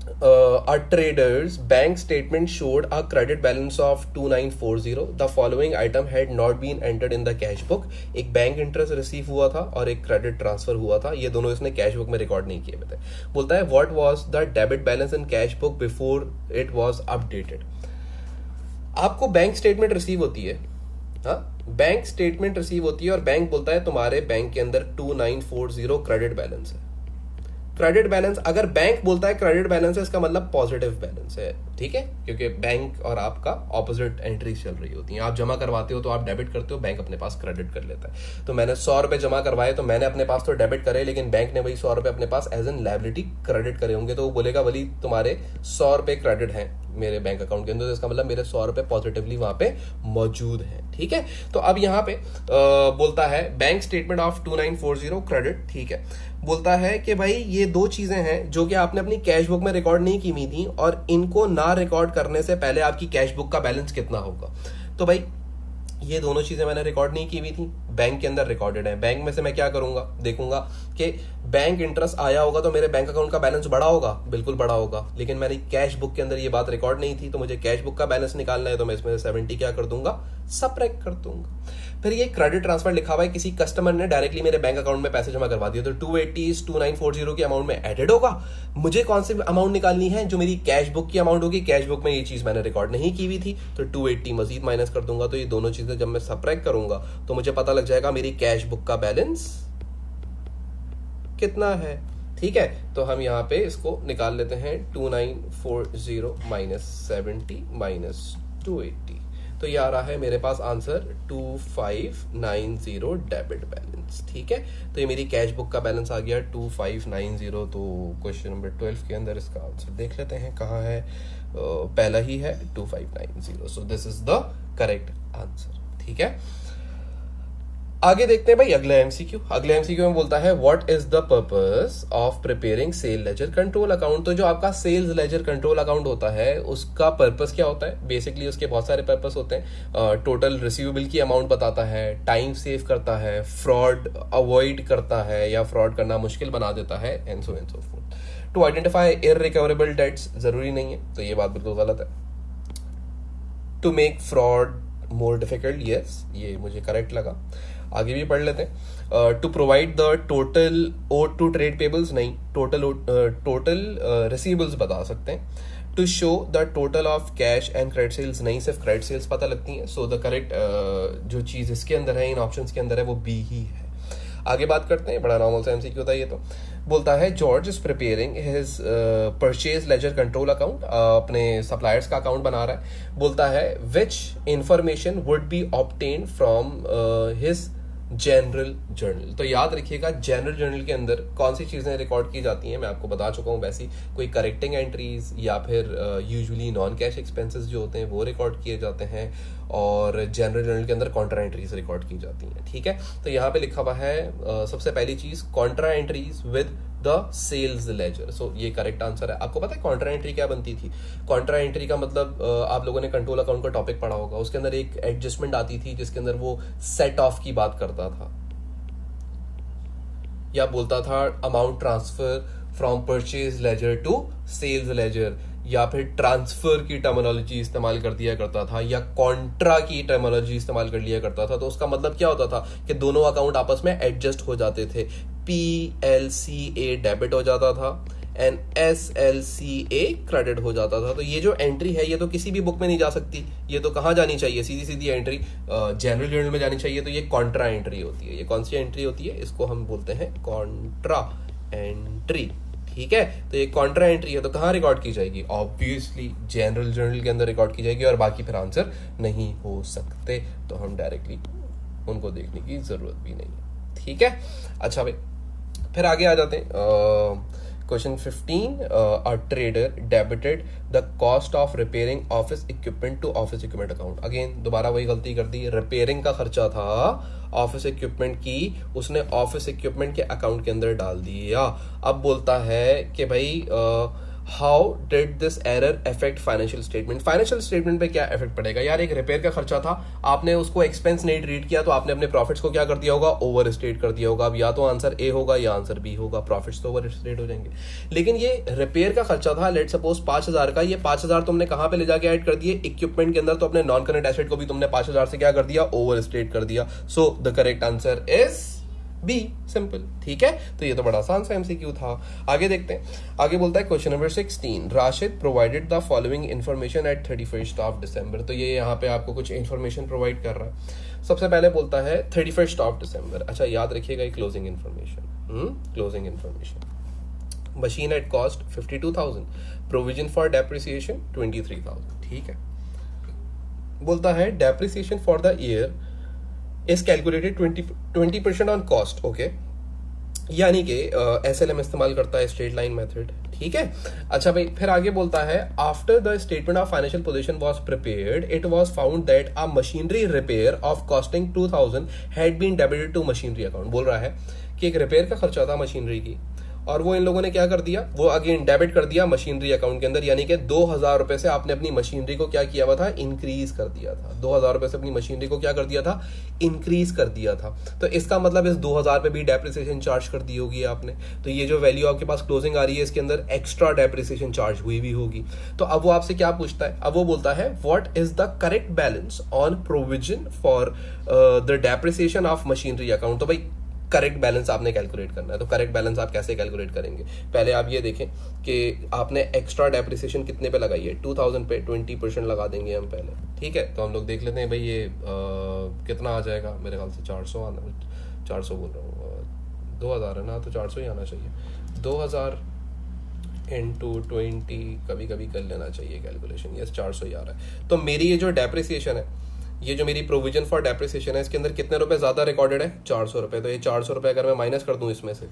a trader's bank statement showed a credit balance of 2940. The following item had not been entered in the cash book. एक बैंक इंटरेस्ट रिसीव हुआ था और एक क्रेडिट ट्रांसफर हुआ था, ये दोनों इसने कैश बुक में रिकॉर्ड नहीं किए हुए थे। बोलता है what was the debit balance in cash book before it was updated. आपको बैंक स्टेटमेंट रिसीव होती है, हाँ, बैंक स्टेटमेंट रिसीव होती है और बैंक बोलता है तुम्हारे बैंक के अंदर 2940 क्रेडिट बैलेंस है। क्रेडिट बैलेंस, अगर बैंक बोलता है क्रेडिट बैलेंस है, इसका मतलब पॉजिटिव बैलेंस है। ठीक है, क्योंकि बैंक और आपका ऑपोजिट एंट्रीज चल रही होती हैं। आप जमा करवाते हो तो आप डेबिट करते हो, बैंक अपने पास क्रेडिट कर लेता है। तो मैंने 100 रुपए जमा करवाए तो मैंने अपने पास तो डेबिट करे, लेकिन बैंक ने वही 100 रुपए अपने पास एज एन लायबिलिटी क्रेडिट करे होंगे, तो वो बोलेगा वली तुम्हारे 100 रुपए क्रेडिट हैं मेरे बैंक अकाउंट के अंदर, तो इसका मतलब मेरे 100 रुपए पॉजिटिवली वहां पे मौजूद हैं। ठीक है, तो अब यहां पे बोलता है बैंक स्टेटमेंट ऑफ 2940 क्रेडिट। ठीक है, बोलता है कि भाई ये दो चीजें हैं जो कि आपने अपनी कैश बुक में रिकॉर्ड नहीं की हुई थी, और इनको ना रिकॉर्ड करने से पहले आपकी कैश बुक का बैलेंस कितना होगा। तो भाई ये दोनों चीजें मैंने रिकॉर्ड नहीं की हुई थी, बैंक के अंदर रिकॉर्डेड है। बैंक में से मैं क्या करूंगा, देखूंगा कि बैंक इंटरेस्ट आया होगा तो मेरे बैंक अकाउंट का बैलेंस बढ़ा होगा, बिल्कुल बढ़ा होगा, लेकिन मेरी कैश बुक के अंदर ये बात रिकॉर्ड नहीं थी, तो मुझे कैश बुक का बैलेंस निकालना है, तो मैं इसमें से 70 क्या कर दूंगा, सबट्रैक्ट कर दूंगा। फिर ये क्रेडिट ट्रांसफर लिखा हुआ है, किसी कस्टमर ने डायरेक्टली मेरे बैंक अकाउंट में पैसे जमा करवा दिए, तो 280 2940 के अमाउंट में एडेड होगा। मुझे कौन सी अमाउंट निकालनी है, जो मेरी कैश बुक की अमाउंट होगी। कैश बुक में ये चीज मैंने रिकॉर्ड नहीं की हुई थी, तो 280 मजीद माइनस कर दूंगा। तो ये दोनों चीजें जब मैं सबट्रैक्ट करूंगा तो मुझे पता लग जाएगा मेरी कैश बुक का बैलेंस कितना है। ठीक है, तो हम यहां पे इसको निकाल लेते हैं, 2940 माइनस 70 माइनस 280, तो ये आ रहा है मेरे पास आंसर 2590 डेबिट बैलेंस। ठीक है, तो ये मेरी कैश बुक का बैलेंस आ गया 2590। तो क्वेश्चन नंबर 12 के अंदर इसका आंसर देख लेते हैं कहाँ है। पहला ही है 2590, सो this is the correct answer. ठीक है, आगे देखते हैं भाई अगला एमसीक्यू। अगले एमसीक्यू में बोलता है what is the purpose of preparing sale ledger control account. तो जो आपका सेल्स लेजर कंट्रोल अकाउंट होता है उसका पर्पस क्या होता है, बेसिकली उसके बहुत सारे पर्पस होते हैं। टोटल रिसीवेबल की अमाउंट बताता है, टाइम सेव करता है, फ्रॉड अवॉइड करता है या फ्रॉड करना मुश्किल बना देता है, and so forth. To identify irrecoverable debts, जरूरी नहीं है, तो ये बात बिल्कुल गलत है। To make fraud more difficult, yes, ये मुझे करेक्ट लगा। आगे भी पढ़ लेते हैं। To provide the total owed to trade payables, नहीं, टोटल रिसीवेबल्स बता सकते हैं। To show the total of cash and credit sales, नहीं, सिर्फ क्रेडिट सेल्स पता लगती हैं। सो द करेक्ट जो चीज इसके अंदर है, इन ऑप्शंस के अंदर है, वो बी ही है। आगे बात करते हैं, बड़ा नॉर्मल सा एमसीक्यू था ये। तो बोलता है George is preparing his purchase ledger control account, अपने सप्लायर्स का अकाउंट बना रहा है। बोलता है which information would be obtained from his general journal. तो याद रखिएगा जनरल जर्नल के अंदर कौन सी चीजें रिकॉर्ड की जाती हैं, मैं आपको बता चुका हूं। वैसी कोई करेक्टिंग एंट्रीज या फिर यूजुअली नॉन कैश एक्सपेंसेस जो होते हैं वो रिकॉर्ड किए जाते हैं, और जनरल जर्नल के अंदर कॉन्ट्रा एंट्रीज रिकॉर्ड की जाती हैं। ठीक है, तो यहाँ पे लिखा हुआ है सबसे पहली चीज contra entries with the sales ledger. So ये करेक्ट आंसर है। आपको पता है कॉन्ट्रा एंट्री क्या बनती थी? कॉन्ट्रा एंट्री का मतलब आप लोगों ने कंट्रोल अकाउंट का टॉपिक पढ़ा होगा, उसके अंदर एक एडजस्टमेंट आती थी जिसके अंदर वो सेट ऑफ की बात करता था, या बोलता था amount transfer from purchase ledger to sales ledger, या फिर ट्रांसफर की टर्मिनोलॉजी इस्तेमाल कर दिया करता था, या कॉन्ट्रा की टर्मिनोलॉजी इस्तेमाल कर लिया करता था। तो उसका मतलब क्या होता था कि दोनों अकाउंट आपस में एडजस्ट हो जाते थे। PLCA डेबिट हो जाता था एंड SLCA क्रेडिट हो जाता था। तो ये जो एंट्री है ये तो किसी भी बुक में नहीं जा सकती, ये तो कहाँ जानी चाहिए, सीधी सीधी एंट्री जनरल जर्नल में जानी चाहिए। तो ये कॉन्ट्रा एंट्री होती है। ये कौन सी एंट्री होती है? इसको हम बोलते हैं कॉन्ट्रा एंट्री। ठीक है, तो ये कॉन्ट्रा एंट्री है, तो कहाँ रिकॉर्ड की जाएगी? ऑब्वियसली जनरल जर्नल के अंदर रिकॉर्ड की जाएगी, और बाकी फिर आंसर नहीं हो सकते, तो हम डायरेक्टली उनको देखने की जरूरत भी नहीं है। ठीक है, अच्छा भाई, फिर आगे आ जाते हैं question 15, a trader debited the cost of repairing office equipment to office equipment account. Again दोबारा वही गलती कर दी, रिपेयरिंग का खर्चा था ऑफिस इक्विपमेंट की, उसने ऑफिस इक्विपमेंट के अकाउंट के अंदर डाल दिया। अब बोलता है कि भाई how did this error affect financial statement. Financial statement पे क्या इफेक्ट पड़ेगा यार, एक रिपेयर का खर्चा था, आपने उसको एक्सपेंस नहीं ट्रीट किया तो आपने अपने प्रॉफिट्स को क्या कर दिया होगा, ओवर स्टेट कर दिया होगा। अब या तो आंसर ए होगा या आंसर बी होगा, प्रॉफिट्स तो ओवर स्टेट हो जाएंगे। लेकिन ये रिपेयर का खर्चा था, लेट सपोज 5,000 का, ये 5,000 तुमने कहां पे ले जाके ऐड कर दिए, इक्विपमेंट के अंदर, तो अपने नॉन करंट एसेट को भी तुमने 5,000 से क्या कर दिया, ओवर स्टेट कर दिया। So the correct answer is B, simple. ठीक है, तो ये तो बड़ा आसान सा एमसीक्यू था। आगे देखते हैं, आगे बोलता है question number 16, Rashid provided the following information at 31st of December. तो ये यहाँ पे आपको कुछ इन्फॉर्मेशन प्रोवाइड कर रहा है। सबसे पहले बोलता है 31st ऑफ दिसंबर। अच्छा याद रखिएगा ये closing information, closing information. Machine at cost 52,000, provision for depreciation 23,000। ठीक है, बोलता है depreciation for the year is calculated 20% on cost. Okay, यानी कि SLM इस्तेमाल करता है, स्ट्रेट लाइन मेथड। ठीक है, अच्छा भाई, फिर आगे बोलता है after the statement of financial position was prepared it was found that a machinery repair of costing 2,000 had been debited to machinery account. बोल रहा है कि एक रिपेयर का खर्चा था मशीनरी की, और वो इन लोगों ने क्या कर दिया, वो अगेन डेबिट कर दिया मशीनरी अकाउंट के अंदर, यानी कि 2,000 रुपए से आपने अपनी मशीनरी को क्या किया हुआ था, इंक्रीज कर दिया था। 2,000 रुपए से अपनी मशीनरी को क्या कर दिया था, इंक्रीज कर दिया था। तो इसका मतलब इस 2,000 पे भी डेप्रिसिएशन चार्ज कर दी होगी आपने। तो ये जो वैल्यू आपके पास क्लोजिंग आ रही है, इसके अंदर एक्स्ट्रा डेप्रिसिएशन चार्ज हुई भी होगी। तो अब वो आपसे क्या पूछता है, अब वो बोलता है what is the correct balance on provision for the depreciation of machinery account. तो भाई करेक्ट बैलेंस आपने कैलकुलेट करना है। तो करेक्ट बैलेंस आप कैसे कैलकुलेट करेंगे, पहले आप ये देखें कि आपने एक्स्ट्रा डेप्रिसिएशन कितने पे लगाई है, 2,000 पे 20% लगा देंगे हम पहले। ठीक है, तो हम लोग देख लेते हैं भाई ये कितना आ जाएगा, मेरे ख्याल से 400 आना, 400 बोल रहा हूँ, 2,000 है ना, तो 400 ही आना चाहिए। 2,000 इंटू 20 कभी कभी कर लेना चाहिए कैलकुलेशन, यस 400 ही आ रहा है। तो मेरी ये जो डेप्रिसिएशन है, ये जो मेरी प्रोविजन फॉर डेप्रिसिएशन है, इसके अंदर कितने रुपए ज्यादा रिकॉर्डेड है, 400 रुपए। तो ये 400 रुपए अगर मैं माइनस कर दूं इसमें से,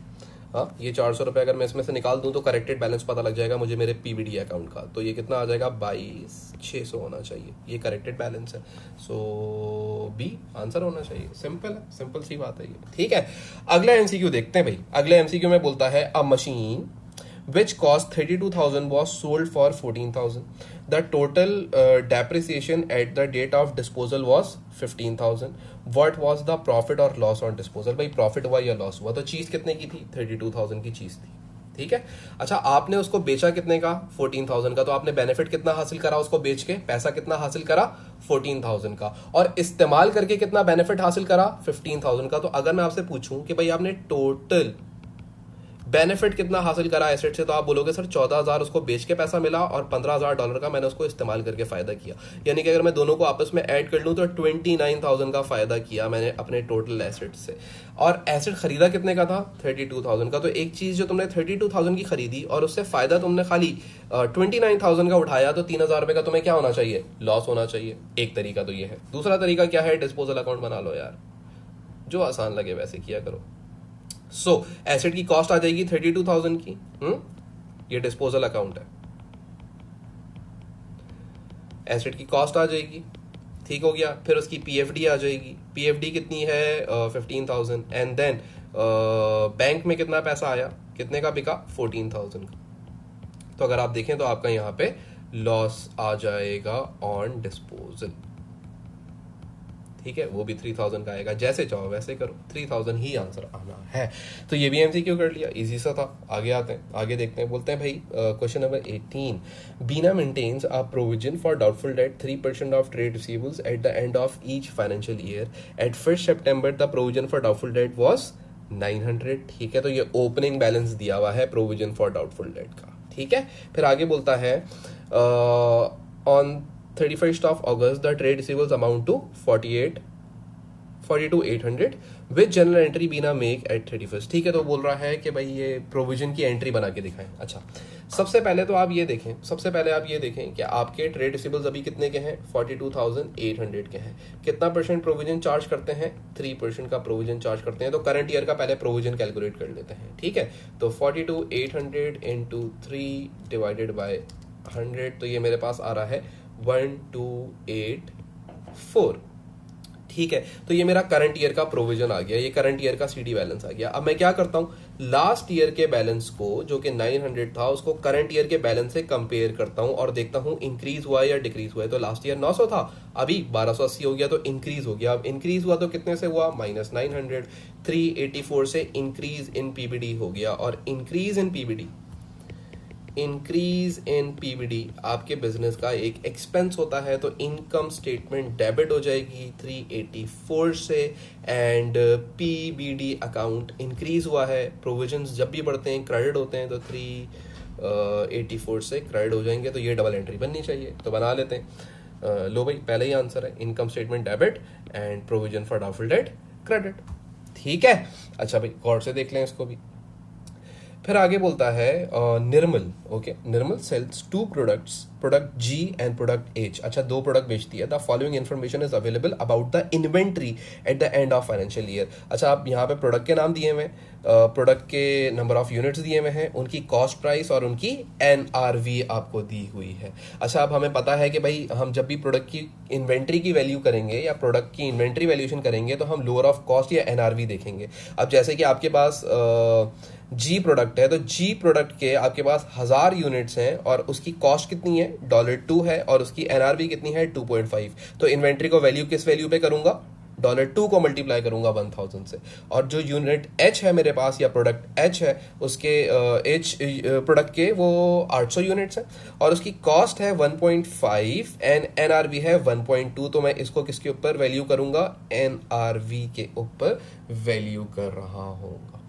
हाँ ये 400 रुपए अगर मैं इसमें से निकाल दूं तो करेक्टेड बैलेंस पता लग जाएगा मुझे मेरे पीवीडी अकाउंट का। तो ये कितना आ जाएगा, 22,600 होना चाहिए, ये करेक्टेड बैलेंस है। सो बी आंसर होना चाहिए, सिंपल है, सिंपल सी बात है ये। ठीक है, अगला एमसीक्यू देखते हैं भाई। अगले एमसीक्यू में बोलता है अ machine which cost 32,000 was sold for 14,000. The total depreciation at the date of disposal was 15,000. What was the profit or loss on disposal? भाई प्रॉफिट हुआ या लॉस हुआ, तो चीज कितने की थी, 32,000 की चीज थी। ठीक है, अच्छा आपने उसको बेचा कितने का, 14,000 का। तो आपने बेनिफिट कितना हासिल करा उसको बेच के, पैसा कितना हासिल करा, 14,000 का, और इस्तेमाल करके कितना बेनिफिट हासिल करा, 15,000 का। तो अगर मैं आपसे पूछूं कि भाई आपने टोटल बेनिफिट कितना हासिल करा एसेट से, तो आप बोलोगे सर 14,000 उसको बेच के पैसा मिला और $15,000 का मैंने उसको इस्तेमाल करके फायदा किया। यानी कि अगर मैं दोनों को आपस में ऐड कर लूं तो 29,000 का फायदा किया मैंने अपने टोटल एसेट से। और एसेट खरीदा कितने का था, 32,000 का। तो एक चीज जो तुमने 32,000 की खरीदी और उससे फायदा तुमने खाली 29,000 का उठाया, तो 3,000 रुपए का तुम्हें क्या होना चाहिए, लॉस होना चाहिए। एक तरीका तो ये है। दूसरा तरीका क्या है, डिस्पोजल अकाउंट बना लो यार, जो आसान लगे वैसे किया करो। सो एसेट की कॉस्ट आ जाएगी 32,000 की, ये डिस्पोजल अकाउंट है, एसेट की कॉस्ट आ जाएगी, ठीक हो गया। फिर उसकी पीएफडी आ जाएगी, पीएफडी कितनी है 15,000, एंड देन बैंक में कितना पैसा आया, कितने का बिका, 14,000 का। तो अगर आप देखें तो आपका यहां पे लॉस आ जाएगा ऑन डिस्पोजल। ठीक है, वो भी 3,000 का आएगा। जैसे चाहो वैसे करो, 3,000 ही आंसर आना है। तो ये भी एमसीक्यू कर लिया, इजी सा था। आगे आते हैं, आगे देखते हैं। बोलते हैं भाई question number 18, Beena maintains a provision for doubtful debt 3% of trade receivables at the end of each financial year. At 1 September the provision for doubtful debt was 900। ठीक है, तो ये ओपनिंग बैलेंस दिया हुआ है प्रोविजन फॉर डाउटफुल डेट का। ठीक है, फिर आगे बोलता है on 31st of August the trade receivables amount to 48 42,800 with general entry Beena make at 31st। ठीक है, तो बोल रहा है कि भाई ये प्रोविजन की एंट्री बना के दिखाएं। अच्छा, सबसे पहले तो आप ये देखें कि आपके ट्रेड रिसीवेबल्स अभी कितने के हैं, 42,800 के हैं। कितना परसेंट प्रोविजन चार्ज करते हैं, 3% का प्रोविजन चार्ज करते हैं। तो करंट ईयर का पहले प्रोविजन कैलकुलेट कर लेते हैं। ठीक है, तो 42,800 इंटू 3 डिवाइडेड बाय 100, तो ये मेरे पास आ रहा है 1284। ठीक है, तो ये मेरा करंट ईयर का प्रोविजन आ गया, ये करंट ईयर का सीडी बैलेंस आ गया। अब मैं क्या करता हूं, लास्ट ईयर के बैलेंस को जो कि 900 था उसको करंट ईयर के बैलेंस से कंपेयर करता हूं और देखता हूं इंक्रीज हुआ है या डिक्रीज हुआ है। तो लास्ट ईयर 900 था, अभी 1280 हो गया, तो इंक्रीज हो गया। अब इंक्रीज हुआ तो कितने से हुआ, -900, 384 से इंक्रीज इन पीबीडी हो गया। और इंक्रीज इन पीबीडी आपके बिजनेस का एक एक्सपेंस होता है, तो इनकम स्टेटमेंट डेबिट हो जाएगी 384 से। एंड पीबीडी अकाउंट इंक्रीज हुआ है, प्रोविजंस जब भी बढ़ते हैं क्रेडिट होते हैं, तो 384 से क्रेडिट हो जाएंगे। तो ये डबल एंट्री बननी चाहिए, तो बना लेते हैं। लो भाई, पहले ही आंसर है, income statement debit and provision for doubtful date credit. ठीक है, अच्छा भाई गौर से देख लें इसको भी। फिर आगे बोलता है Nirmal. Okay, Nirmal sales 2 products, product G and product H. अच्छा, 2 प्रोडक्ट बेचती है। The following information is available about the inventory at the end of financial year. अच्छा, आप यहाँ पे प्रोडक्ट के नाम दिए हुए हैं, प्रोडक्ट के नंबर ऑफ यूनिट्स दिए हुए हैं, उनकी कॉस्ट प्राइस और उनकी एनआरवी आपको दी हुई है। अच्छा, अब हमें पता है कि भाई हम जब भी प्रोडक्ट की इन्वेंट्री की वैल्यू करेंगे या प्रोडक्ट की इन्वेंट्री वैल्यूएशन करेंगे तो हम लोअर ऑफ कॉस्ट या एनआरवी देखेंगे। अब जैसे कि आपके पास जी प्रोडक्ट है, तो जी प्रोडक्ट के आपके पास 1000 यूनिट्स हैं और उसकी कॉस्ट कितनी है, $2 है, और उसकी एनआरवी कितनी है, 2.5। तो इन्वेंट्री को वैल्यू किस वैल्यू पे करूंगा, $2 को मल्टीप्लाई करूंगा 1000 से। और जो यूनिट एच है मेरे पास या प्रोडक्ट एच है, उसके एच प्रोडक्ट के वो 800 यूनिट्स हैं और उसकी कॉस्ट है 1.5 एंड एनआरवी है 1.2। तो मैं इसको किसके ऊपर वैल्यू करूंगा, एनआरवी के ऊपर वैल्यू कर रहा होगा।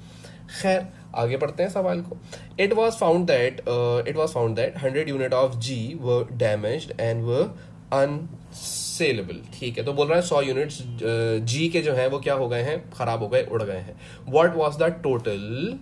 खैर, आगे पढ़ते हैं सवाल को। It was found that 100 unit of G were damaged and were unsaleable. ठीक है, तो बोल रहा है 100 यूनिट्स जी के जो हैं वो क्या हो गए हैं, खराब हो गए, उड़ गए हैं। What was the total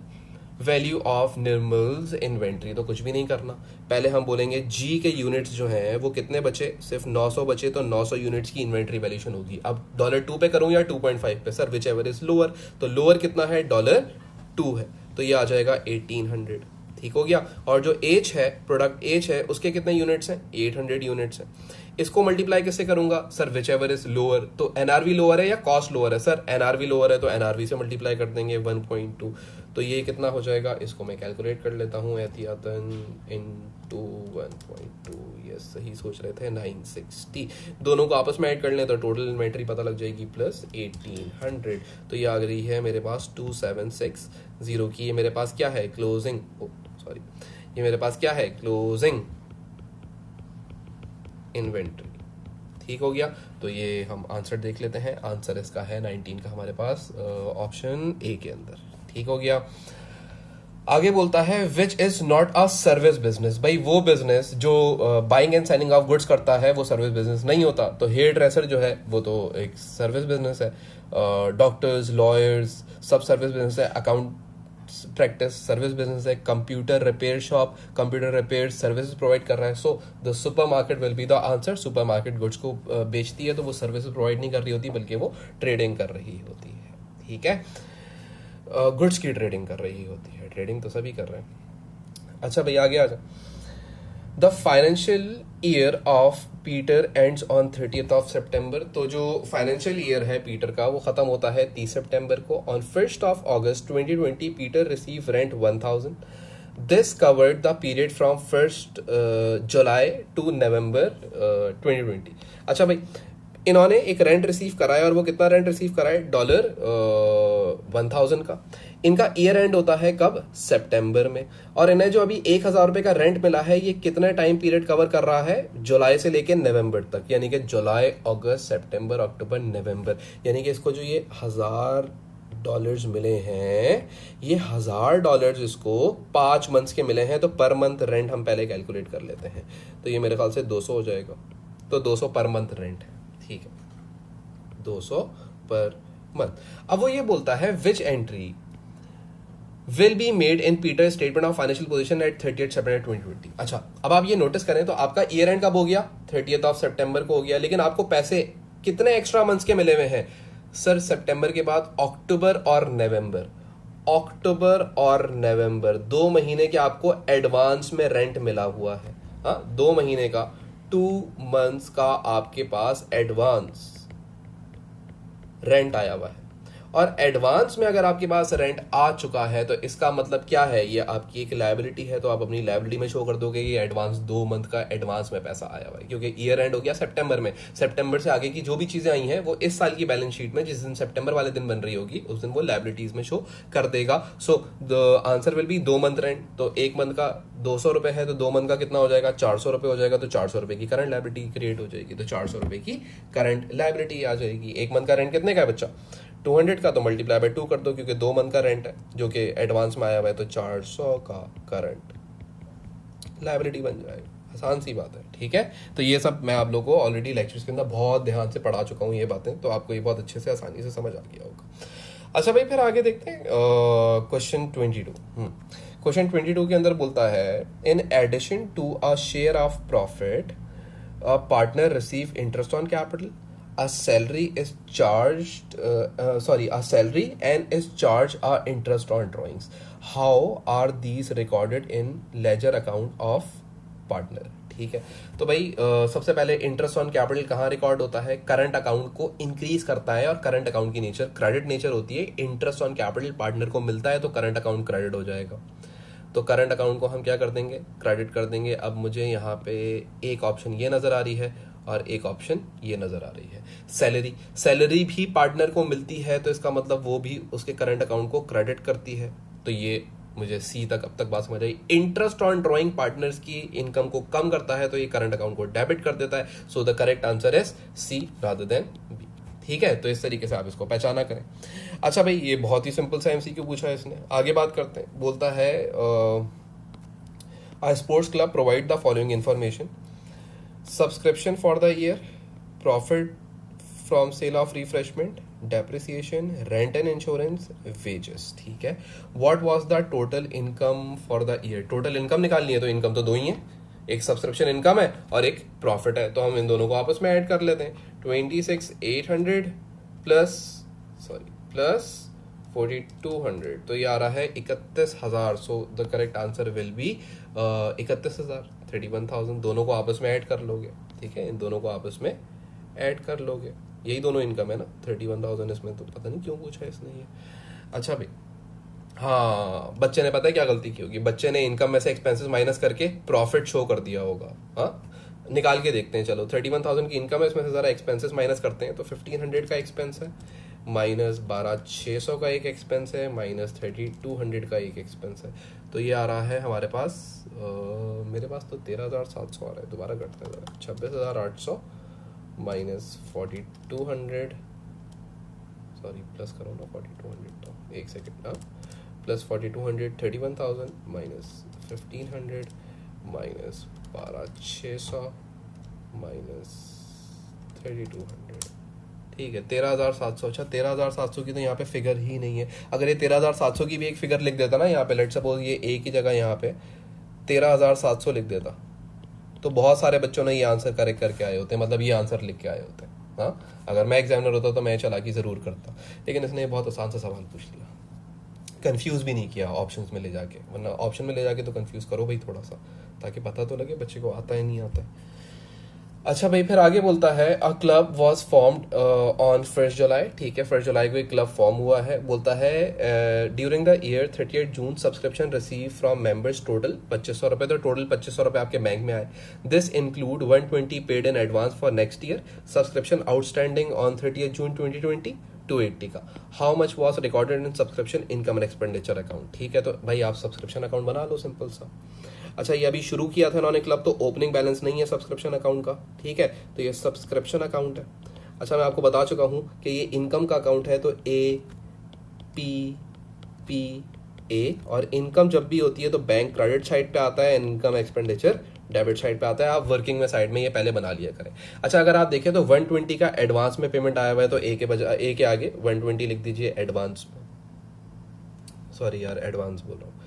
value of Nirmal's inventory. तो कुछ भी नहीं करना, पहले हम बोलेंगे जी के यूनिट्स जो हैं वो कितने बचे, सिर्फ 900 बचे, तो 900 यूनिट्स की इन्वेंट्री वैल्यूएशन होगी। अब $2 पे करूं या 2.5 पे, sir which ever is lower. तो लोअर कितना है, $2 है, तो ये आ जाएगा 1800। ठीक हो गया। और जो एच है, प्रोडक्ट एच है, उसके कितने यूनिट्स हैं, 800 यूनिट्स हैं। इसको मल्टीप्लाई किससे करूंगा, sir which ever is lower. तो एनआरवी लोअर है या कॉस्ट लोअर है, सर एनआरवी लोअर है, तो एनआरवी से मल्टीप्लाई कर देंगे 1.2। तो ये कितना हो जाएगा, इसको मैं कैलकुलेट कर लेता हूँ, एहतियातन इनटू 1.2, ये सही सोच रहे थे, 960। दोनों को आपस में ऐड कर लें तो टोटल इन्वेंट्री पता लग जाएगी, प्लस 1800। तो ये आ गई है मेरे पास 2760 की। ये मेरे पास क्या है, क्लोजिंग, सॉरी, ये मेरे पास क्या है, क्लोजिंग इन्वेंट्री। ठीक हो गया। तो ये हम आंसर देख लेते हैं। आंसर इसका है 19 का हमारे पास ऑप्शन ए के अंदर। ठीक हो गया। आगे बोलता है which is not a service business. भाई वो बिजनेस जो buying and selling of goods करता है वो सर्विस बिजनेस नहीं होता। तो हेयर ड्रेसर जो है वो तो एक सर्विस बिजनेस है, डॉक्टर्स, लॉयर्स सब सर्विस बिजनेस है, अकाउंट प्रैक्टिस सर्विस बिजनेस है, computer repair shop computer repair services provide कर रहा है। So the super market will be the answer. Super market goods को बेचती है तो वो सर्विसेज प्रोवाइड नहीं कर रही होती बल्कि वो ट्रेडिंग कर रही होती है। ठीक है, गुड्स की ट्रेडिंग कर रही होती है, ट्रेडिंग तो सभी कर रहे हैं। अच्छा भाई आगे आ जाए। The financial year of Peter ends on 30th of September। तो जो फाइनेंशियल ईयर है पीटर का वो खत्म होता है 30 सितंबर को। On 1st of August 2020 Peter receive rent 1000। This covered the period from 1st July to November 2020। अच्छा भाई, इन्होंने एक रेंट रिसीव करा है और वो कितना रेंट रिसीव करा है, $1000 का। इनका ईयर एंड होता है कब, सितंबर में। और इन्हें जो अभी 1000 रुपए का रेंट मिला है ये कितने टाइम पीरियड कवर कर रहा है, जुलाई से लेके नवंबर तक, यानी कि जुलाई, अगस्त, सितंबर, अक्टूबर, नवंबर। यानी कि इसको जो ये $1000 मिले हैं, ये $1000 इसको 5 मंथ्स के मिले हैं। तो पर मंथ रेंट हम पहले कैलकुलेट कर लेते हैं। तो ये मेरे ख्याल से 200 हो जाएगा। तो 200 पर मंथ रेंट है। ठीक है, 200 पर मंथ। अब वो ये बोलता है which entry will be made in Peter statement of financial position at 30th September 2020। अच्छा, अब आप ये नोटिस करें तो आपका ईयर एंड कब हो गया, 30th सितंबर को हो गया, लेकिन आपको पैसे कितने एक्स्ट्रा मंथ्स के मिले हुए हैं सर? सितंबर के बाद अक्टूबर और नवंबर, अक्टूबर और नवंबर 2 महीने के आपको एडवांस में रेंट मिला हुआ है। हाँ, 2 महीने का, 2 मंथ्स का आपके पास एडवांस रेंट आया हुआ है। और एडवांस में अगर आपके पास रेंट आ चुका है तो इसका मतलब क्या है, ये आपकी एक लायबिलिटी है, तो आप अपनी लायबिलिटी में शो कर दोगे ये एडवांस 2 मंथ का एडवांस में पैसा आया हुआ है, क्योंकि ईयर एंड हो गया सितंबर में। सितंबर से आगे की जो भी चीजें आई हैं वो इस साल की बैलेंस शीट में जिस दिन सितंबर वाले दिन बन रही होगी उस दिन वो लायबिलिटीज में शो कर देगा। So the answer will be 2 month rent. तो 1 मंथ का 200 रुपए है तो 2 मंथ का कितना हो जाएगा, 400 रुपए हो जाएगा। तो 400 रुपए की करंट लायबिलिटी क्रिएट हो जाएगी, तो 400 रुपए की करंट लायबिलिटी आ जाएगी। 1 मंथ का रेंट कितने का है बच्चा, 200 का, तो मल्टीप्लाई बाय 2 कर दो क्योंकि 2 मंथ का रेंट है जो कि एडवांस में आया हुआ है, तो 400 का करंट लायबिलिटी बन जाएगा। आसान सी बात है, ठीक है। तो ये सब मैं आप लोगों को ऑलरेडी लेक्चर्स के अंदर बहुत ध्यान से पढ़ा चुका हूँ ये बातें, तो आपको ये बहुत अच्छे से आसानी से समझ आ गया होगा। अच्छा भाई, फिर आगे देखते हैं क्वेश्चन 22। क्वेश्चन 22 के अंदर बोलता है in addition to a share of profit a partner receive interest on capital, a salary and is charged a interest on drawings. How are these recorded in ledger account of partner? ठीक है, तो भाई सबसे पहले interest on capital कहाँ record होता है, current account को इंक्रीज करता है, और करंट अकाउंट की नेचर क्रेडिट नेचर होती है। इंटरेस्ट ऑन कैपिटल पार्टनर को मिलता है तो करंट अकाउंट क्रेडिट हो जाएगा। तो करंट अकाउंट को हम क्या कर देंगे, क्रेडिट कर देंगे। अब मुझे यहाँ पे एक ऑप्शन ये नजर आ रही है और एक ऑप्शन ये नजर आ रही है, सैलरी। सैलरी भी पार्टनर को मिलती है तो इसका मतलब वो भी उसके करंट अकाउंट को क्रेडिट करती है। तो ये मुझे सी तक अब तक बात समझ आई। इंटरेस्ट ऑन ड्रॉइंग पार्टनर्स की इनकम को कम करता है तो ये करंट अकाउंट को डेबिट कर देता है। So the correct answer is C rather than B. ठीक है, तो इस तरीके से आप इसको पहचाना करें। अच्छा भाई, ये बहुत ही सिंपल सा एमसीक्यू पूछा है इसने। आगे बात करते हैं, बोलता है a sports club provide the following information, subscription for the year, profit from sale of refreshment, depreciation, rent and insurance, wages. ठीक है, what was the total income for the year. Total income निकालनी है तो income तो दो ही है, एक subscription income है और एक प्रॉफिट है, तो हम इन दोनों को आपस में ऐड कर लेते हैं। 26,800 प्लस 4,200, तो ये आ रहा है 31,000। सो the correct answer will be 31,000, 31,000। दोनों को आपस में ऐड कर लोगे, ठीक है, इन दोनों को आपस में ऐड कर लोगे, यही दोनों इनकम है ना। 31,000 इसमें, तो पता नहीं क्यों पूछा इसने ये। अच्छा भाई, हाँ, बच्चे ने पता है क्या गलती की होगी, बच्चे ने इनकम में से एक्सपेंसेस माइनस करके प्रॉफिट शो कर दिया होगा। हाँ, निकाल के देखते हैं। चलो, 31,000 की इनकम है, इसमें से जरा एक्सपेंसेस माइनस करते हैं। तो 1,500 का एक्सपेंस है, माइनस 12,600 का एक एक्सपेंस है, माइनस 3,200 का एक एक्सपेंस है। तो ये आ रहा है हमारे पास, मेरे पास तो 13,700 आ रहा है, दोबारा करते हैं जरा। 26,800 माइनस 4,200, सॉरी प्लस करो ना 4,200, तो एक सेकेंड ना, प्लस 4,200, 31,000 माइनस 1,500 माइनस 12,600 माइनस 3,200, ठीक है 13,700। अच्छा, 13,700 की तो यहाँ पे फिगर ही नहीं है। अगर ये 13,700 की भी एक फिगर लिख देता ना यहाँ पे, लेट सपोज ये ए की जगह यहाँ पे 13,700 लिख देता, तो बहुत सारे बच्चों ने ये आंसर करेक्ट करके आए होते, मतलब ये आंसर लिख के आए होते। हाँ, अगर मैं एग्जामिनर होता तो मैं चालाकी जरूर करता, लेकिन इसने बहुत आसान सा सवाल पूछ लिया, कंफ्यूज भी नहीं किया ऑप्शंस में ले जाके, वरना ऑप्शन में ले जाके तो कंफ्यूज करो भाई थोड़ा सा, ताकि पता तो लगे बच्चे को आता है नहीं आता है। अच्छा भाई, फिर आगे बोलता है a club was formed on 1 जुलाई। ठीक है, 1 जुलाई को एक क्लब फॉर्म हुआ है। बोलता है during the year 30 June subscription receive from members total 2,500 रुपए, तो टोटल 2,500 रुपए आपके बैंक में आए। This include 120 paid in advance for next year, subscription outstanding on 30 जून 2020 280 का। How much was recorded in subscription income and expenditure account. ठीक है, तो भाई आप सब्सक्रिप्शन अकाउंट बना लो, सिंपल सा। अच्छा, ये अभी शुरू किया था इन्होंने क्लब, तो ओपनिंग बैलेंस नहीं है सब्सक्रिप्शन अकाउंट का, ठीक है, तो ये सब्सक्रिप्शन अकाउंट है। अच्छा, मैं आपको बता चुका हूं कि ये इनकम का अकाउंट है, तो ए पी पी ए, और इनकम जब भी होती है तो बैंक क्रेडिट साइड पे आता है, इनकम एक्सपेंडिचर डेबिट साइड पे आता है, आप वर्किंग में साइड में ये पहले बना लिया करें। अच्छा, अगर आप देखें तो 120 का एडवांस में पेमेंट आया हुआ है, तो ए के आगे 120 लिख दीजिए एडवांस में। सॉरी यार, एडवांस बोल रहा हूँ,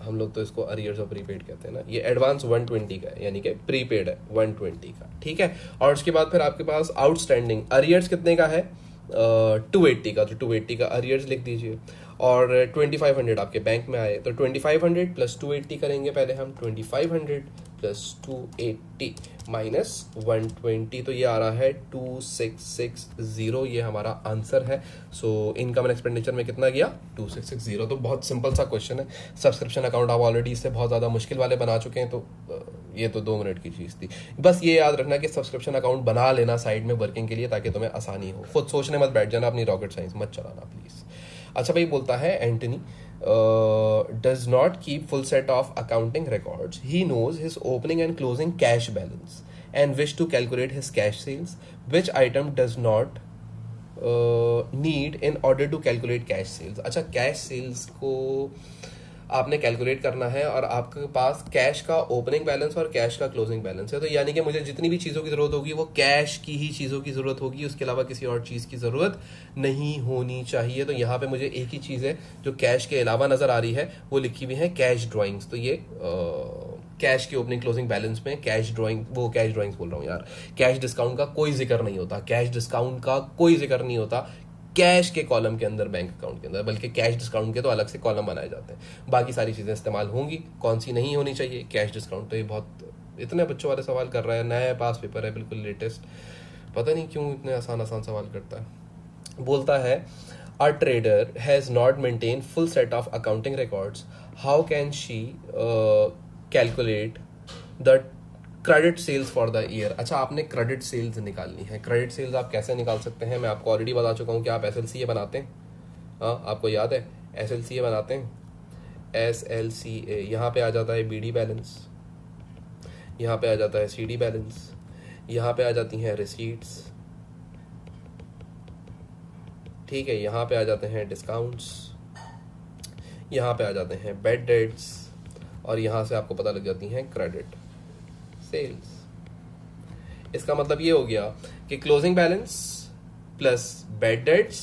हम लोग तो इसको अरियर्स और प्रीपेड कहते हैं ना। ये एडवांस 120 का है, यानी कि प्रीपेड है 120 का, ठीक है। और उसके बाद फिर आपके पास आउटस्टैंडिंग अरियर्स कितने का है, 280 का, तो 280 का अरियर्स लिख दीजिए। और 2500 आपके बैंक में आए, तो 2500 प्लस 280 करेंगे पहले हम, 2500 प्लस 280 माइनस 120, तो ये आ रहा है 2660, ये हमारा आंसर है। सो इनकम एंड एक्सपेंडिचर में कितना गया, 2660। तो बहुत सिंपल सा क्वेश्चन है। सब्सक्रिप्शन अकाउंट आप ऑलरेडी इससे बहुत ज़्यादा मुश्किल वाले बना चुके हैं, तो ये तो 2 मिनट की चीज़ थी। बस ये याद रखना कि सब्सक्रिप्शन अकाउंट बना लेना साइड में वर्किंग के लिए, ताकि तुम्हें आसानी हो। खुद सोचने मत बैठ जाना, अपनी रॉकेट साइंस मत चलाना प्लीज़। अच्छा भाई, बोलता है Antony does not keep full set of accounting records. He knows his opening and closing cash balance and wish to calculate his cash sales. Which item does not need in order to calculate cash sales? अच्छा, cash sales को आपने calculate करना है और आपके पास cash का opening balance और cash का क्लोजिंग बैलेंस है, तो यानी कि मुझे जितनी भी चीज़ों की ज़रूरत होगी वो कैश की ही चीज़ों की ज़रूरत होगी, उसके अलावा किसी और चीज़ की ज़रूरत नहीं होनी चाहिए। तो यहाँ पे मुझे एक ही चीज़ है जो कैश के अलावा नज़र आ रही है, वो लिखी हुई है कैश ड्राइंग्स। तो ये कैश की ओपनिंग क्लोजिंग बैलेंस में कैश ड्राइंग्स बोल रहा हूँ यार, कैश डिस्काउंट का कोई जिक्र नहीं होता, कैश डिस्काउंट का कोई जिक्र नहीं होता कैश के कॉलम के अंदर, बैंक अकाउंट के अंदर, बल्कि कैश डिस्काउंट के तो अलग से कॉलम बनाए जाते हैं। बाकी सारी चीज़ें इस्तेमाल होंगी, कौन सी नहीं होनी चाहिए, कैश डिस्काउंट। तो ये बहुत इतने बच्चों वाले सवाल कर रहा है, नया पास पेपर है बिल्कुल लेटेस्ट, पता नहीं क्यों इतने आसान आसान सवाल करता है। बोलता है a trader has not maintain full set of accounting records, how can she calculate the credit sales for the year. अच्छा, आपने क्रेडिट सेल्स निकालनी है। क्रेडिट सेल्स आप कैसे निकाल सकते हैं, मैं आपको ऑलरेडी बता चुका हूँ कि आप SLCA बनाते हैं। हाँ, आपको याद है SLCA बनाते हैं, SLCA। यहाँ पे आ जाता है BD बैलेंस, यहाँ पे आ जाता है CD बैलेंस, यहाँ पे आ जाती हैं रिसीट्स, ठीक है, यहाँ पे आ जाते हैं डिस्काउंट्स, यहाँ पे आ जाते हैं बैड डेट्स, और यहाँ से आपको पता लग जाती हैं क्रेडिट सेल्स। इसका मतलब ये हो गया कि closing balance plus bad debts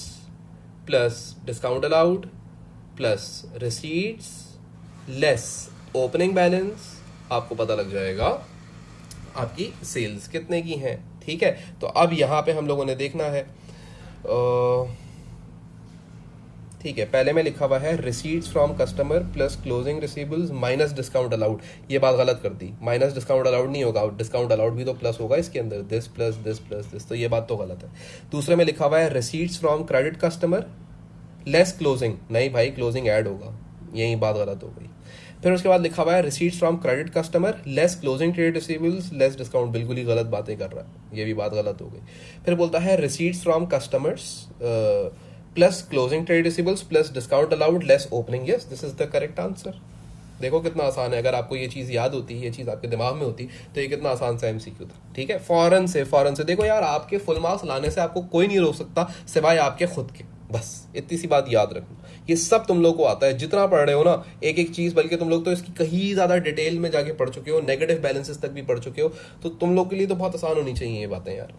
plus discount allowed plus receipts less opening balance, आपको पता लग जाएगा आपकी सेल्स कितने की हैं, ठीक है। तो अब यहां पे हम लोगों ने देखना है, ठीक है, पहले में लिखा हुआ है receipts from customer plus closing receivables minus discount allowed. ये बात गलत कर दी, माइनस डिस्काउंट अलाउड नहीं होगा, डिस्काउंट अलाउड भी तो प्लस होगा इसके अंदर, this plus this plus this, तो ये बात तो गलत है। दूसरे में लिखा हुआ है receipts from credit customer less closing, नहीं भाई क्लोजिंग ऐड होगा, यही बात गलत हो गई। फिर उसके बाद लिखा हुआ है receipts from credit customer less closing trade receivables less discount, बिल्कुल ही गलत बातें कर रहा है, ये भी बात गलत हो गई। फिर बोलता है receipts from customers plus closing trade receivables plus discount allowed less opening, yes this is the correct answer. देखो कितना आसान है, अगर आपको ये चीज याद होती, ये चीज आपके दिमाग में होती, तो ये कितना आसान सा MCQ था, ठीक है। फौरन से देखो यार, आपके फुल मार्क्स लाने से आपको कोई नहीं रोक सकता सिवाय आपके खुद के, बस इतनी सी बात याद रखना। ये सब तुम लोग को आता है, जितना पढ़ रहे हो ना एक एक चीज, बल्कि तुम लोग तो इसकी कहीं ज्यादा डिटेल में जाके पढ़ चुके हो, नेगेटिव बैलेंसेस तक भी पढ़ चुके हो, तो तुम लोग के लिए तो बहुत आसान होनी चाहिए ये बातें यार।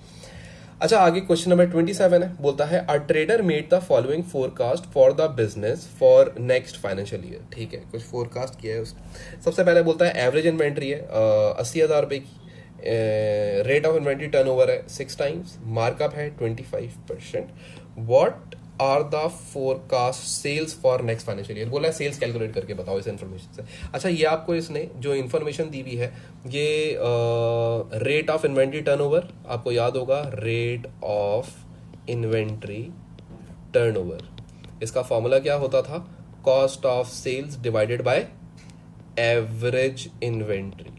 अच्छा, आगे क्वेश्चन नंबर 27 है। बोलता है a trader made the following forecast for the business for next financial year, ठीक है, कुछ फोरकास्ट किया है उसने। सबसे पहले बोलता है एवरेज इन्वेंट्री है 80,000 रुपए की, रेट ऑफ इन्वेंट्री टर्नओवर है 6 टाइम्स, मार्कअप है 25%। What are the forecast sales for next financial year. बोला है सेल्स कैलकुलेट करके बताओ इस इन्फॉर्मेशन से। अच्छा, ये आपको इसने जो इन्फॉर्मेशन दी हुई है, ये रेट ऑफ इन्वेंट्री टर्नओवर, आपको याद होगा रेट ऑफ इन्वेंट्री टर्नओवर, इसका फॉर्मूला क्या होता था, cost of sales divided by average inventory,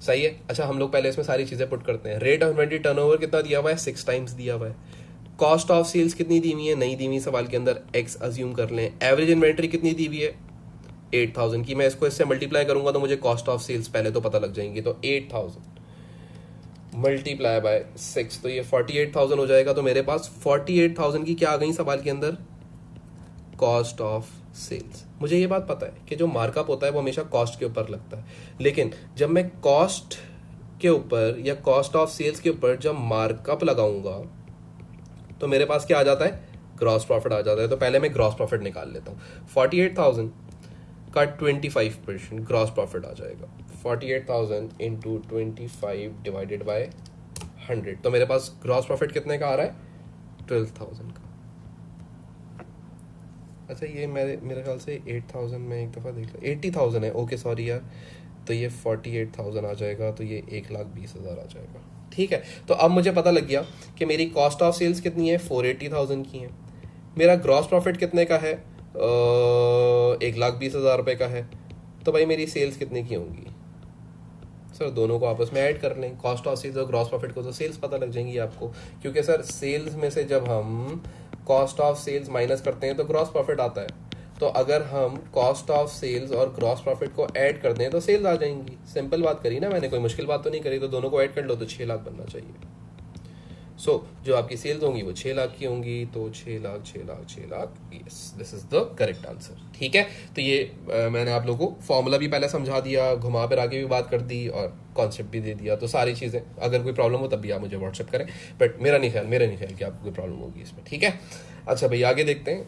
सही है। अच्छा, हम लोग पहले इसमें सारी चीजें पुट करते हैं। रेट ऑफ इन्वेंट्री टर्नओवर कितना दिया हुआ है, 6 टाइम्स दिया हुआ है। कॉस्ट ऑफ सेल्स कितनी दी हुई है, नहीं दी हुई सवाल के अंदर, X अज्यूम कर लें। एवरेज इन्वेंट्री कितनी दी हुई है, 8,000 की। मैं इसको इससे मल्टीप्लाई करूंगा तो मुझे कॉस्ट ऑफ सेल्स पहले तो पता लग जाएंगी, तो 8,000 मल्टीप्लाई बाय 6, तो ये 48,000 हो जाएगा। तो मेरे पास 48,000 की क्या आ गई सवाल के अंदर, कॉस्ट ऑफ सेल्स। मुझे ये बात पता है कि जो मार्कअप होता है वो हमेशा कॉस्ट के ऊपर लगता है, लेकिन जब मैं कॉस्ट के ऊपर या कॉस्ट ऑफ सेल्स के ऊपर जब मार्कअप लगाऊंगा तो मेरे पास क्या आ जाता है, ग्रॉस प्रॉफिट आ जाता है। तो पहले मैं ग्रॉस प्रॉफिट निकाल लेता हूँ। 48,000 का 25% ग्रॉस प्रॉफिट आ जाएगा। 48,000 इंटू 25 डिवाइडेड बाय 100, तो मेरे पास ग्रॉस प्रॉफिट कितने का आ रहा है, 12,000 का। अच्छा ये मेरे ख्याल से 8,000 में एक दफ़ा देख लो, 80,000 है, ओके सॉरी यार। तो ये 48,000 आ जाएगा, तो ये 1,20,000 आ जाएगा। ठीक है, तो अब मुझे पता लग गया कि मेरी कॉस्ट ऑफ सेल्स कितनी है, 480,000 की है। मेरा ग्रॉस प्रॉफिट कितने का है, 1,20,000 रुपये का है। तो भाई मेरी सेल्स कितने की होंगी सर, दोनों को आपस में ऐड कर लें, कॉस्ट ऑफ सेल्स और ग्रॉस प्रॉफिट को, तो सेल्स पता लग जाएंगी आपको। क्योंकि सर सेल्स में से जब हम कॉस्ट ऑफ सेल्स माइनस करते हैं तो ग्रॉस प्रॉफिट आता है। तो अगर हम कॉस्ट ऑफ सेल्स और ग्रॉस प्रॉफिट को ऐड कर दें तो सेल्स आ जाएंगी। सिंपल बात करी ना मैंने, कोई मुश्किल बात तो नहीं करी। तो दोनों को ऐड कर लो तो 6 लाख बनना चाहिए। सो जो आपकी सेल्स होंगी वो 6 लाख की होंगी। तो 6 lakh 6 lakh 6 lakh, yes this is the correct answer. ठीक है, तो ये मैंने आप लोगों को फॉर्मूला भी पहले समझा दिया, घुमा फिर आगे भी बात कर दी और कॉन्सेप्ट भी दे दिया। तो सारी चीज़ें, अगर कोई प्रॉब्लम हो तब भी आप मुझे व्हाट्सएप करें, बट मेरा नहीं ख्याल कि आपको कोई प्रॉब्लम होगी इसमें। ठीक है, अच्छा भाई आगे देखते हैं।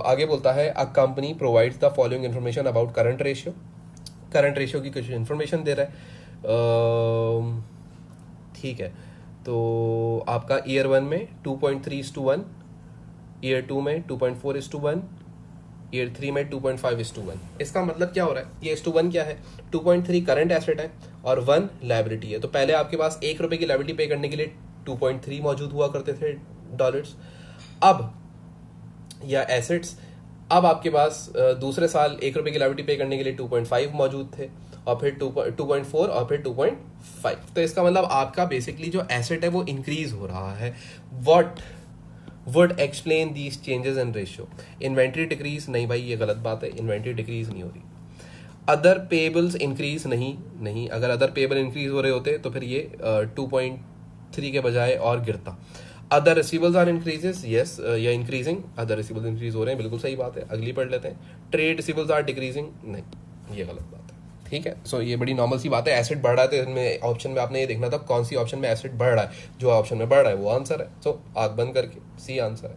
आगे बोलता है a company provides the following information about current ratio. Current ratio की कुछ इन्फॉर्मेशन दे रहा है। ठीक है, तो आपका ईयर 1 में 2.3:1, ईयर 2 में 2.4:1, ईयर 3 में 2.5:1। इसका मतलब क्या हो रहा है, ये 1:1 क्या है, 2.3 करंट एसेट है और 1 लायबिलिटी है। तो पहले आपके पास 1 रुपए की लायबिलिटी पे करने के लिए 2.3 मौजूद हुआ करते थे डॉलर्स, अब या एसेट्स। अब आपके पास दूसरे साल 1 रुपए की लायबिलिटी पे करने के लिए 2.5 मौजूद थे और फिर 2.4 और फिर 2.5। तो इसका मतलब आपका बेसिकली जो एसेट है वो इंक्रीज हो रहा है। What would explain these changes in ratio. Inventory decrease, नहीं भाई ये गलत बात है, इन्वेंट्री डिक्रीज नहीं हो रही। अदर पेबल्स इंक्रीज, नहीं, अगर अदर पेबल इंक्रीज हो रहे होते तो फिर ये 2.3 के बजाय और गिरता। Other receivables are increases, yes या इंक्रीजिंग, अदर रिसीवेबल्स इंक्रीज हो रहे हैं, बिल्कुल सही बात है। अगली पढ़ लेते हैं। ट्रेड रिसीवेबल्स आर डिक्रीजिंग, नहीं ये गलत बात है। ठीक है, सो ये बड़ी नॉर्मल सी बात है। एसेट बढ़ रहा है तो इसमें ऑप्शन में आपने ये देखना था कौन सी ऑप्शन में एसेट बढ़ रहा है, जो ऑप्शन में बढ़ रहा है वो आंसर है। सो आग बंद करके सी आंसर है।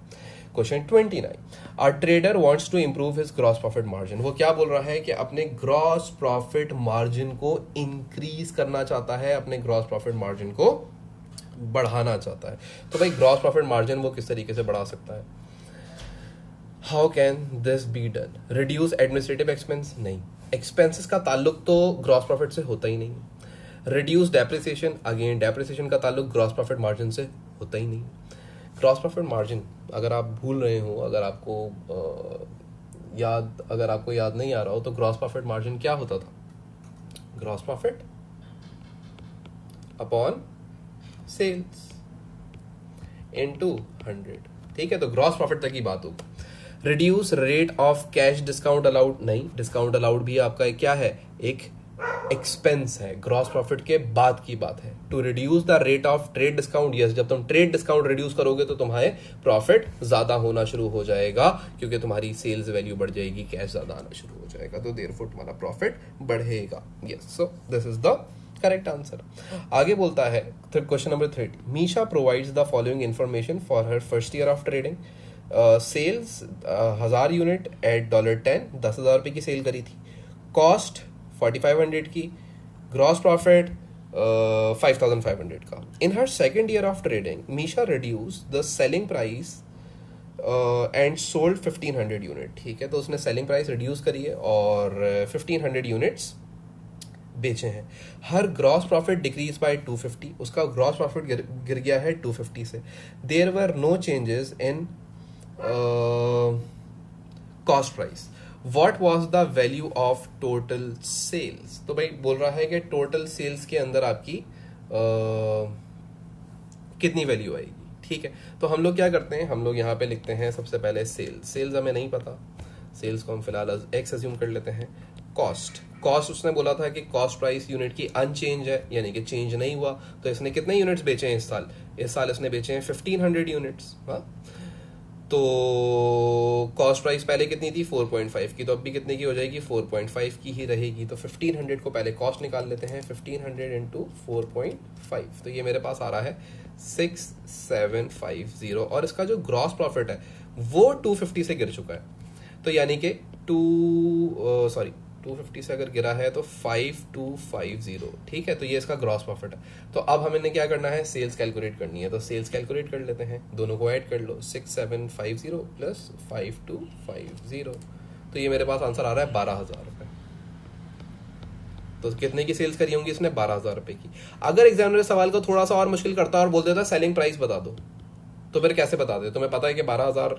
Question 29, a trader wants to improve his gross profit margin. वो क्या बोल रहा है कि अपने ग्रॉस प्रॉफिट मार्जिन को इंक्रीज करना चाहता है, अपने ग्रॉस प्रॉफिट मार्जिन को बढ़ाना चाहता है। तो भाई ग्रॉस प्रॉफिट मार्जिन वो किस तरीके से बढ़ा सकता है, how can this be done. Reduce administrative expense, नहीं, एक्सपेंसेस का ताल्लुक तो ग्रॉस प्रॉफिट से होता ही नहीं। रिड्यूस डेप्रिसिएशन, अगेन डेप्रिसिएशन का ताल्लुक ग्रॉस प्रॉफिट मार्जिन से होता ही नहीं। ग्रॉस प्रॉफिट मार्जिन अगर आप भूल रहे हो, अगर आपको याद नहीं आ रहा हो, तो ग्रॉस प्रॉफिट मार्जिन क्या होता था, gross profit upon sales into 100। ठीक है, तो ग्रॉस प्रॉफिट तक की बात होगी। Reduce rate of cash discount allowed, नहीं, डिस्काउंट अलाउड भी आपका क्या है, एक एक्सपेंस है, ग्रॉस प्रॉफिट के बाद की बात है। To reduce the rate of trade discount, yes, जब तुम ट्रेड डिस्काउंट रिड्यूस करोगे तो तुम्हारे प्रॉफिट ज्यादा होना शुरू हो जाएगा, क्योंकि तुम्हारी सेल्स वैल्यू बढ़ जाएगी, कैश ज्यादा आना शुरू हो जाएगा, तो देयरफॉर तुम्हारा प्रॉफिट बढ़ेगा। Yes, so this is the correct answer. आगे बोलता है question number 30, Misha provides the following information for her first year of trading. Sales 1000 unit at $10, 10,000 रुपए की सेल करी थी। कॉस्ट 4500 की, ग्रॉस प्रॉफिट 5500 का। In her second year of trading Misha reduce the selling price and sold 1500 unit. ठीक है, तो उसने सेलिंग प्राइस रिड्यूस करी है और 1500 यूनिट्स बेचे हैं। Her gross profit decrease by 250, उसका ग्रॉस प्रॉफिट गिर गया है 250 से। There were no changes in cost price. What was the value of total sales. तो भाई बोल रहा है कि टोटल सेल्स के अंदर आपकी कितनी वैल्यू आएगी। ठीक है, तो हम लोग क्या करते हैं, हम लोग यहाँ पे लिखते हैं सबसे पहले सेल्स हमें नहीं पता, सेल्स को हम फिलहाल एक्स अज्यूम कर लेते हैं। कॉस्ट उसने बोला था कि कॉस्ट प्राइस यूनिट की अनचेंज है, यानी कि चेंज नहीं हुआ। तो इसने कितने यूनिट्स बेचे हैं इस साल इसने बेचे हैं 1500 यूनिट्स। हाँ, तो कॉस्ट प्राइस पहले कितनी थी 4.5 की, तो अब भी कितने की हो जाएगी 4.5 की ही रहेगी। तो 1500 को पहले कॉस्ट निकाल लेते हैं, 1500 इंटू 4.5, तो ये मेरे पास आ रहा है 6750, और इसका जो ग्रॉस प्रॉफिट है वो 250 से गिर चुका है, तो यानी कि 250 से अगर गिरा है तो 5250, ठीक है। तो ये इसका ग्रॉस प्रॉफिट है। तो अब हमें क्या करना है, सेल्स कैलकुलेट करनी है, तो सेल्स कैलकुलेट कर लेते हैं, दोनों को ऐड कर लो, 6750 प्लस 5250, तो ये मेरे पास आंसर आ रहा है 12,000 रुपये। तो कितने की सेल्स करी होंगी इसने, 12,000 रुपये की। अगर एग्जामिनर सवाल को थोड़ा सा और मुश्किल करता और बोल देता सेलिंग प्राइस बता दो, तो फिर कैसे बता दे? तुम्हें पता है कि 12,000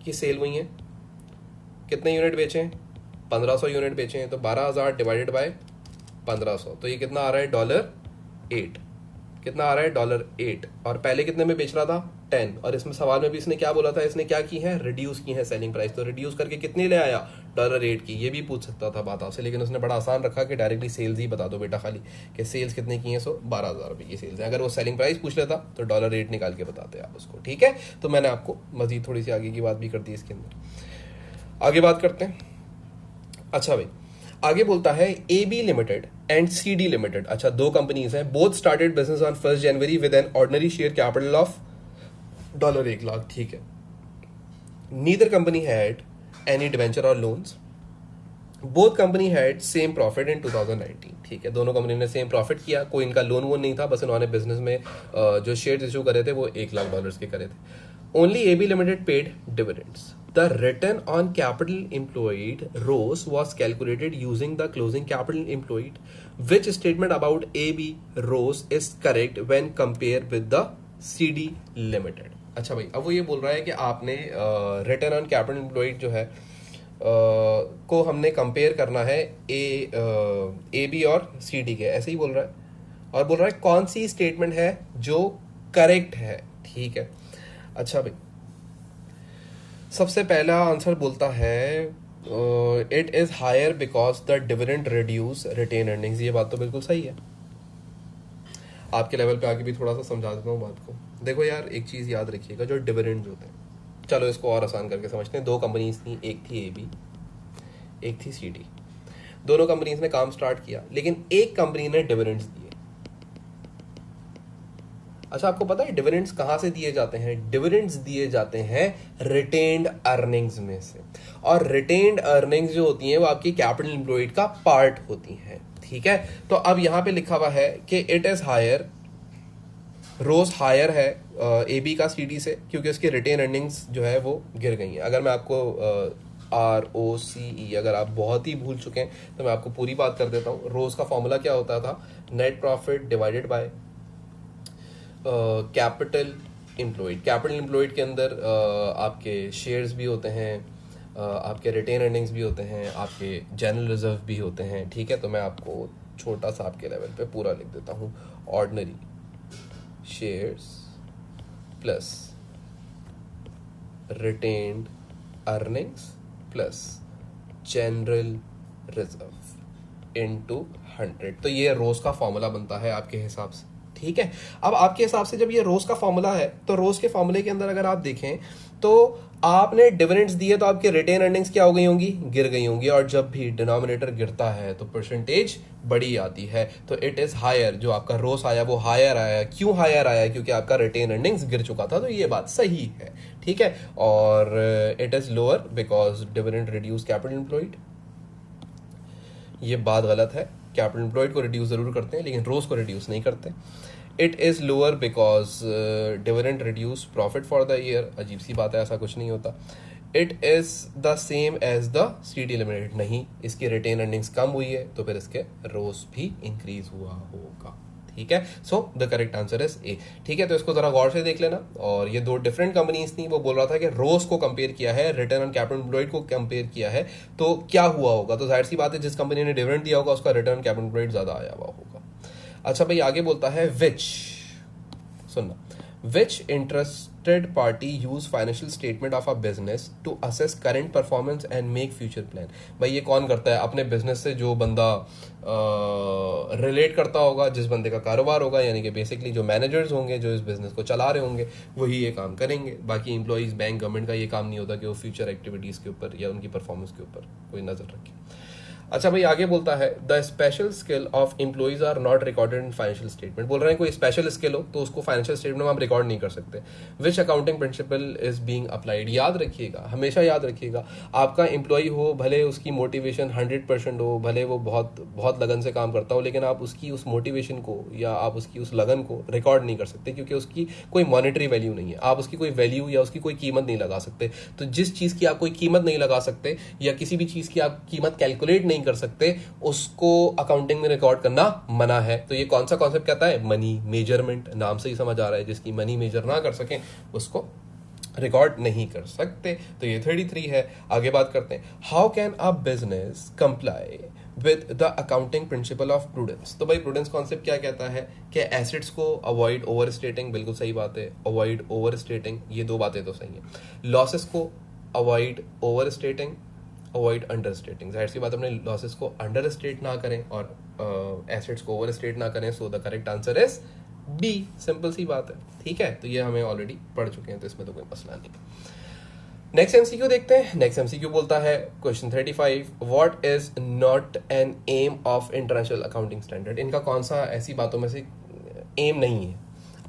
की सेल हुई है, कितने यूनिट बेचे हैं, 1500 यूनिट बेचे हैं, तो 12,000 डिवाइडेड बाय 1500, तो ये कितना आ रहा है $8, कितना आ रहा है $8, और पहले कितने में बेच रहा था 10, और इसमें सवाल में भी इसने क्या बोला था, इसने क्या की है, रिड्यूस की है सेलिंग प्राइस, तो रिड्यूस करके कितनी ले आया $8 की। ये भी पूछ सकता था बात आपसे, लेकिन उसने बड़ा आसान रखा कि डायरेक्टली सेल्स ही बता दो बेटा खाली, कि सेल्स कितने की है, सो 12,000 रुपये की सेल्स है। अगर वो सेलिंग प्राइस पूछ लेता तो $8 निकाल के बताते आप उसको, ठीक है। तो मैंने आपको मजीद थोड़ी सी आगे की बात भी कर दी इसके अंदर। आगे बात करते हैं। अच्छा भाई, आगे बोलता है AB limited and CD limited, अच्छा दो कंपनीज हैं, both started business on 1 January with an ordinary share capital of $1,00,000, ठीक है। Neither company had any debenture और loans, both company had same profit in 2019, ठीक है। दोनों कंपनी ने सेम प्रॉफिट किया, कोई इनका लोन वोन नहीं था, बस इन्होंने बिजनेस में जो शेयर इशू करे थे वो $1,00,000 के करे थे। Only AB limited paid dividends. The return on capital employed rose was calculated using the closing capital employed. Which statement about AB rose is correct when compared with the CD limited? अच्छा भाई, अब वो ये बोल रहा है कि आपने रिटर्न ऑन कैपिटल एम्प्लॉयड जो है को हमने कंपेयर करना है ए बी और सी डी के, ऐसे ही बोल रहा है, और बोल रहा है कौन सी स्टेटमेंट है जो करेक्ट है, ठीक है। अच्छा भाई, सबसे पहला आंसर बोलता है it is higher because the dividend reduce retained earnings. ये बात तो बिल्कुल सही है। आपके लेवल पे आके भी थोड़ा सा समझा देता हूँ बात को। देखो यार, एक चीज याद रखिएगा, जो डिविडेंड्स होते हैं, चलो इसको और आसान करके समझते हैं। दो कंपनीज थी, एक थी AB, एक थी CD। दोनों कंपनीज ने काम स्टार्ट किया, लेकिन एक कंपनी ने डिविडेंड्स दिए। अच्छा, आपको पता है डिविडेंड्स कहां से दिए जाते हैं? डिविडेंड्स दिए जाते हैं रिटेन्ड अर्निंग्स में से, और रिटेन्ड अर्निंग्स जो होती हैं वो आपकी कैपिटल एम्प्लॉयड का पार्ट होती हैं, ठीक है। तो अब यहां पे लिखा हुआ है कि इट इज हायर, रोज हायर है AB का CD से, क्योंकि उसकी रिटेन अर्निंग्स जो है वो गिर गई हैं। अगर मैं आपको ROCE, अगर आप बहुत ही भूल चुके हैं तो मैं आपको पूरी बात कर देता हूँ। रोज का फॉर्मूला क्या होता था, net profit divided by capital employed. Capital employed के अंदर आपके शेयर्स भी होते हैं, आपके रिटेन अर्निंग्स भी होते हैं, आपके जनरल रिजर्व भी होते हैं, ठीक है। तो मैं आपको छोटा सा आपके लेवल पे पूरा लिख देता हूँ, ordinary shares plus retained earnings plus general reserve into 100। तो ये रोज का फॉर्मूला बनता है आपके हिसाब से, ठीक है। अब आपके हिसाब से जब ये रोज का फॉर्मूला है, तो रोज के फॉर्मूले के अंदर अगर आप देखें तो आपने डिविडेंड्स दिए तो आपके रिटेन अर्निंग्स क्या हो गई होंगी, गिर गई होंगी, और जब भी डिनोमिनेटर गिरता है तो परसेंटेज बड़ी आती है। तो इट इज हायर, जो आपका रोज आया वो हायर आया। क्यों हायर आया? क्योंकि आपका रिटेन अर्निंग्स गिर चुका था, तो ये बात सही है, ठीक है। और it is lower because dividend reduce capital employed, ये बात गलत है। कैपिटल एम्प्लॉयड को रिड्यूस जरूर करते हैं, लेकिन रोज को रिड्यूस नहीं करते। It is lower because dividend reduce profit for the year, अजीब सी बात है, ऐसा कुछ नहीं होता। It is the same as the CD limited, नहीं, इसकी रिटेन अर्निंग्स कम हुई है तो फिर इसके रोज भी इंक्रीज हुआ होगा, ठीक है। So the correct answer is a, ठीक है। तो इसको जरा गौर से देख लेना। और ये दो डिफरेंट कंपनीज थी, वो बोल रहा था कि रोज को कंपेयर किया है, रिटर्न ऑन कैपिटल एम्प्लॉयड को कंपेयर किया है, तो क्या हुआ होगा? तो जाहिर सी बात है, जिस कंपनी ने डिविडेंड दिया होगा उसका रिटर्न कैपिटल एम्प्लॉयड ज्यादा आया हुआ होगा। अच्छा भाई, आगे बोलता है विच, सुनना, which interest interested party use financial statement of a business to assess current performance and make future plan। भाई ये कौन करता है? अपने बिजनेस से जो बंदा रिलेट करता होगा, जिस बंदे का कारोबार होगा, यानी कि बेसिकली जो मैनेजर्स होंगे जो इस बिजनेस को चला रहे होंगे वही ये काम करेंगे। बाकी एम्प्लॉइज, बैंक, गवर्नमेंट का ये काम नहीं होता कि वो फ्यूचर एक्टिविटीज के ऊपर या उनकी परफॉर्मेंस के ऊपर कोई नजर रखे। अच्छा भाई आगे बोलता है the special skill of employees are not recorded in financial statement. बोल रहे हैं कोई स्पेशल स्किल हो तो उसको फाइनेंशियल स्टेटमेंट में हम रिकॉर्ड नहीं कर सकते। Which accounting principle is being applied. याद रखिएगा, हमेशा याद रखिएगा, आपका एम्प्लॉय हो, भले उसकी मोटिवेशन 100% हो, भले वो बहुत बहुत लगन से काम करता हो, लेकिन आप उसकी उस मोटिवेशन को या आप उसकी उस लगन को रिकॉर्ड नहीं कर सकते क्योंकि उसकी कोई मॉनेटरी वैल्यू नहीं है। आप उसकी कोई वैल्यू या उसकी कोई कीमत नहीं लगा सकते। तो जिस चीज़ की आप कोई कीमत नहीं लगा सकते या किसी भी चीज़ की आप कीमत कैलकुलेट नहीं कर सकते, उसको अकाउंटिंग में रिकॉर्ड करना मना है। तो ये कौन सा कॉन्सेप्ट कहता है? Money measurement. नाम से ही समझ आ रहा है, जिसकी मनी मेजर ना कर सकें उसको रिकॉर्ड नहीं कर सकते। तो ये 33 है। आगे बात करते हैं, how can a business comply with the accounting principle of prudence. तो भाई प्रूडेंस कॉन्सेप्ट क्या कहता है कि एसेट्स को अवॉइड ओवर स्टेटिंग, बिल्कुल सही बात है, अवॉइड ओवर स्टेटिंग, ये दो बातें तो सही है। लॉसेस को अवॉइड ओवर स्टेटिंग, अवॉइड अंडर स्टेटिंग। जाहिर सी बात, अपने लॉसेस को अंडर स्टेट ना करें और एसेट्स को ओवर स्टेट ना करें। So the correct answer is B. Simple सी बात है, ठीक है। तो ये हमें ऑलरेडी पढ़ चुके हैं, तो इसमें तो कोई मसला नहीं। नेक्स्ट एमसीक्यू देखते हैं। नेक्स्ट एमसीक्यू बोलता है question 35, what is not an aim of international accounting standard. इनका कौन सा ऐसी बातों में से एम नहीं है?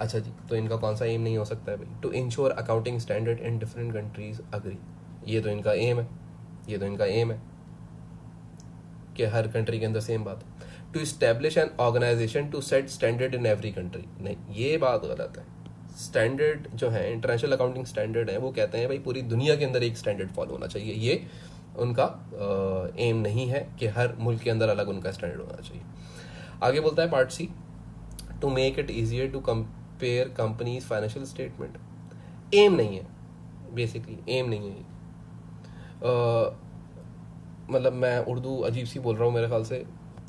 अच्छा जी, तो इनका कौन सा एम नहीं हो सकता है भाई? To ensure accounting standard in different countries agree. ये तो इनका एम है, ये तो इनका एम है कि हर कंट्री के अंदर सेम बात है। To establish an organisation to set standard in every country, नहीं, ये बात गलत है। स्टैंडर्ड जो है, इंटरनेशनल अकाउंटिंग स्टैंडर्ड है, वो कहते हैं भाई पूरी दुनिया के अंदर एक स्टैंडर्ड फॉलो होना चाहिए। ये उनका एम नहीं है कि हर मुल्क के अंदर अलग उनका स्टैंडर्ड होना चाहिए। आगे बोलता है part C, to make it easier to compare companies financial statement. Aim नहीं है, बेसिकली एम नहीं है। मतलब मैं उर्दू अजीब सी बोल रहा हूँ, मेरे ख्याल से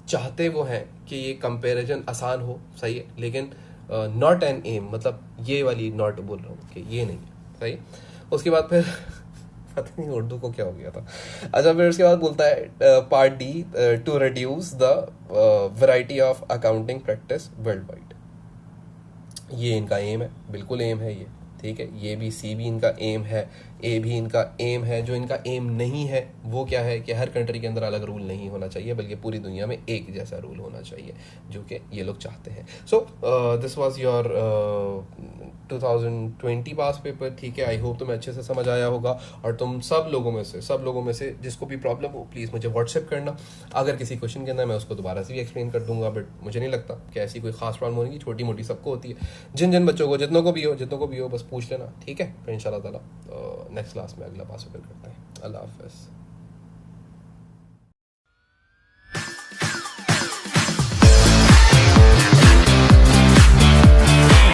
चाहते वो हैं कि ये कंपैरिजन आसान हो, सही है, लेकिन नॉट एन एम, मतलब ये वाली नॉट बोल रहा हूँ कि ये नहीं है, सही। उसके बाद फिर पता नहीं उर्दू को क्या हो गया था। अच्छा, फिर उसके बाद बोलता है part D, to reduce the variety of accounting practice world wide. ये इनका एम है, बिल्कुल एम है ये, ठीक है। ये भी, सी भी इनका एम है, ए भी इनका एम है। जो इनका एम नहीं है वो क्या है कि हर कंट्री के अंदर अलग रूल नहीं होना चाहिए, बल्कि पूरी दुनिया में एक जैसा रूल होना चाहिए, जो कि ये लोग चाहते हैं। So this was your 2020 pass paper, ठीक है। आई होप तुम्हें अच्छे से समझ आया होगा, और तुम सब लोगों में से जिसको भी प्रॉब्लम हो प्लीज़ मुझे व्हाट्सएप करना। अगर किसी क्वेश्चन के अंदर मैं उसको दोबारा से भी एक्सप्लेन कर दूंगा, बट मुझे नहीं लगता कि ऐसी कोई खास प्रॉब्लम होगी, छोटी मोटी सबको होती है। जिन बच्चों को, जितनों को भी हो बस पूछ लेना, ठीक है। फिर इंशाल्लाह ताला नेक्स्ट क्लास में अगला पास पेपर करते हैं। अल्लाह हाफ़िज़।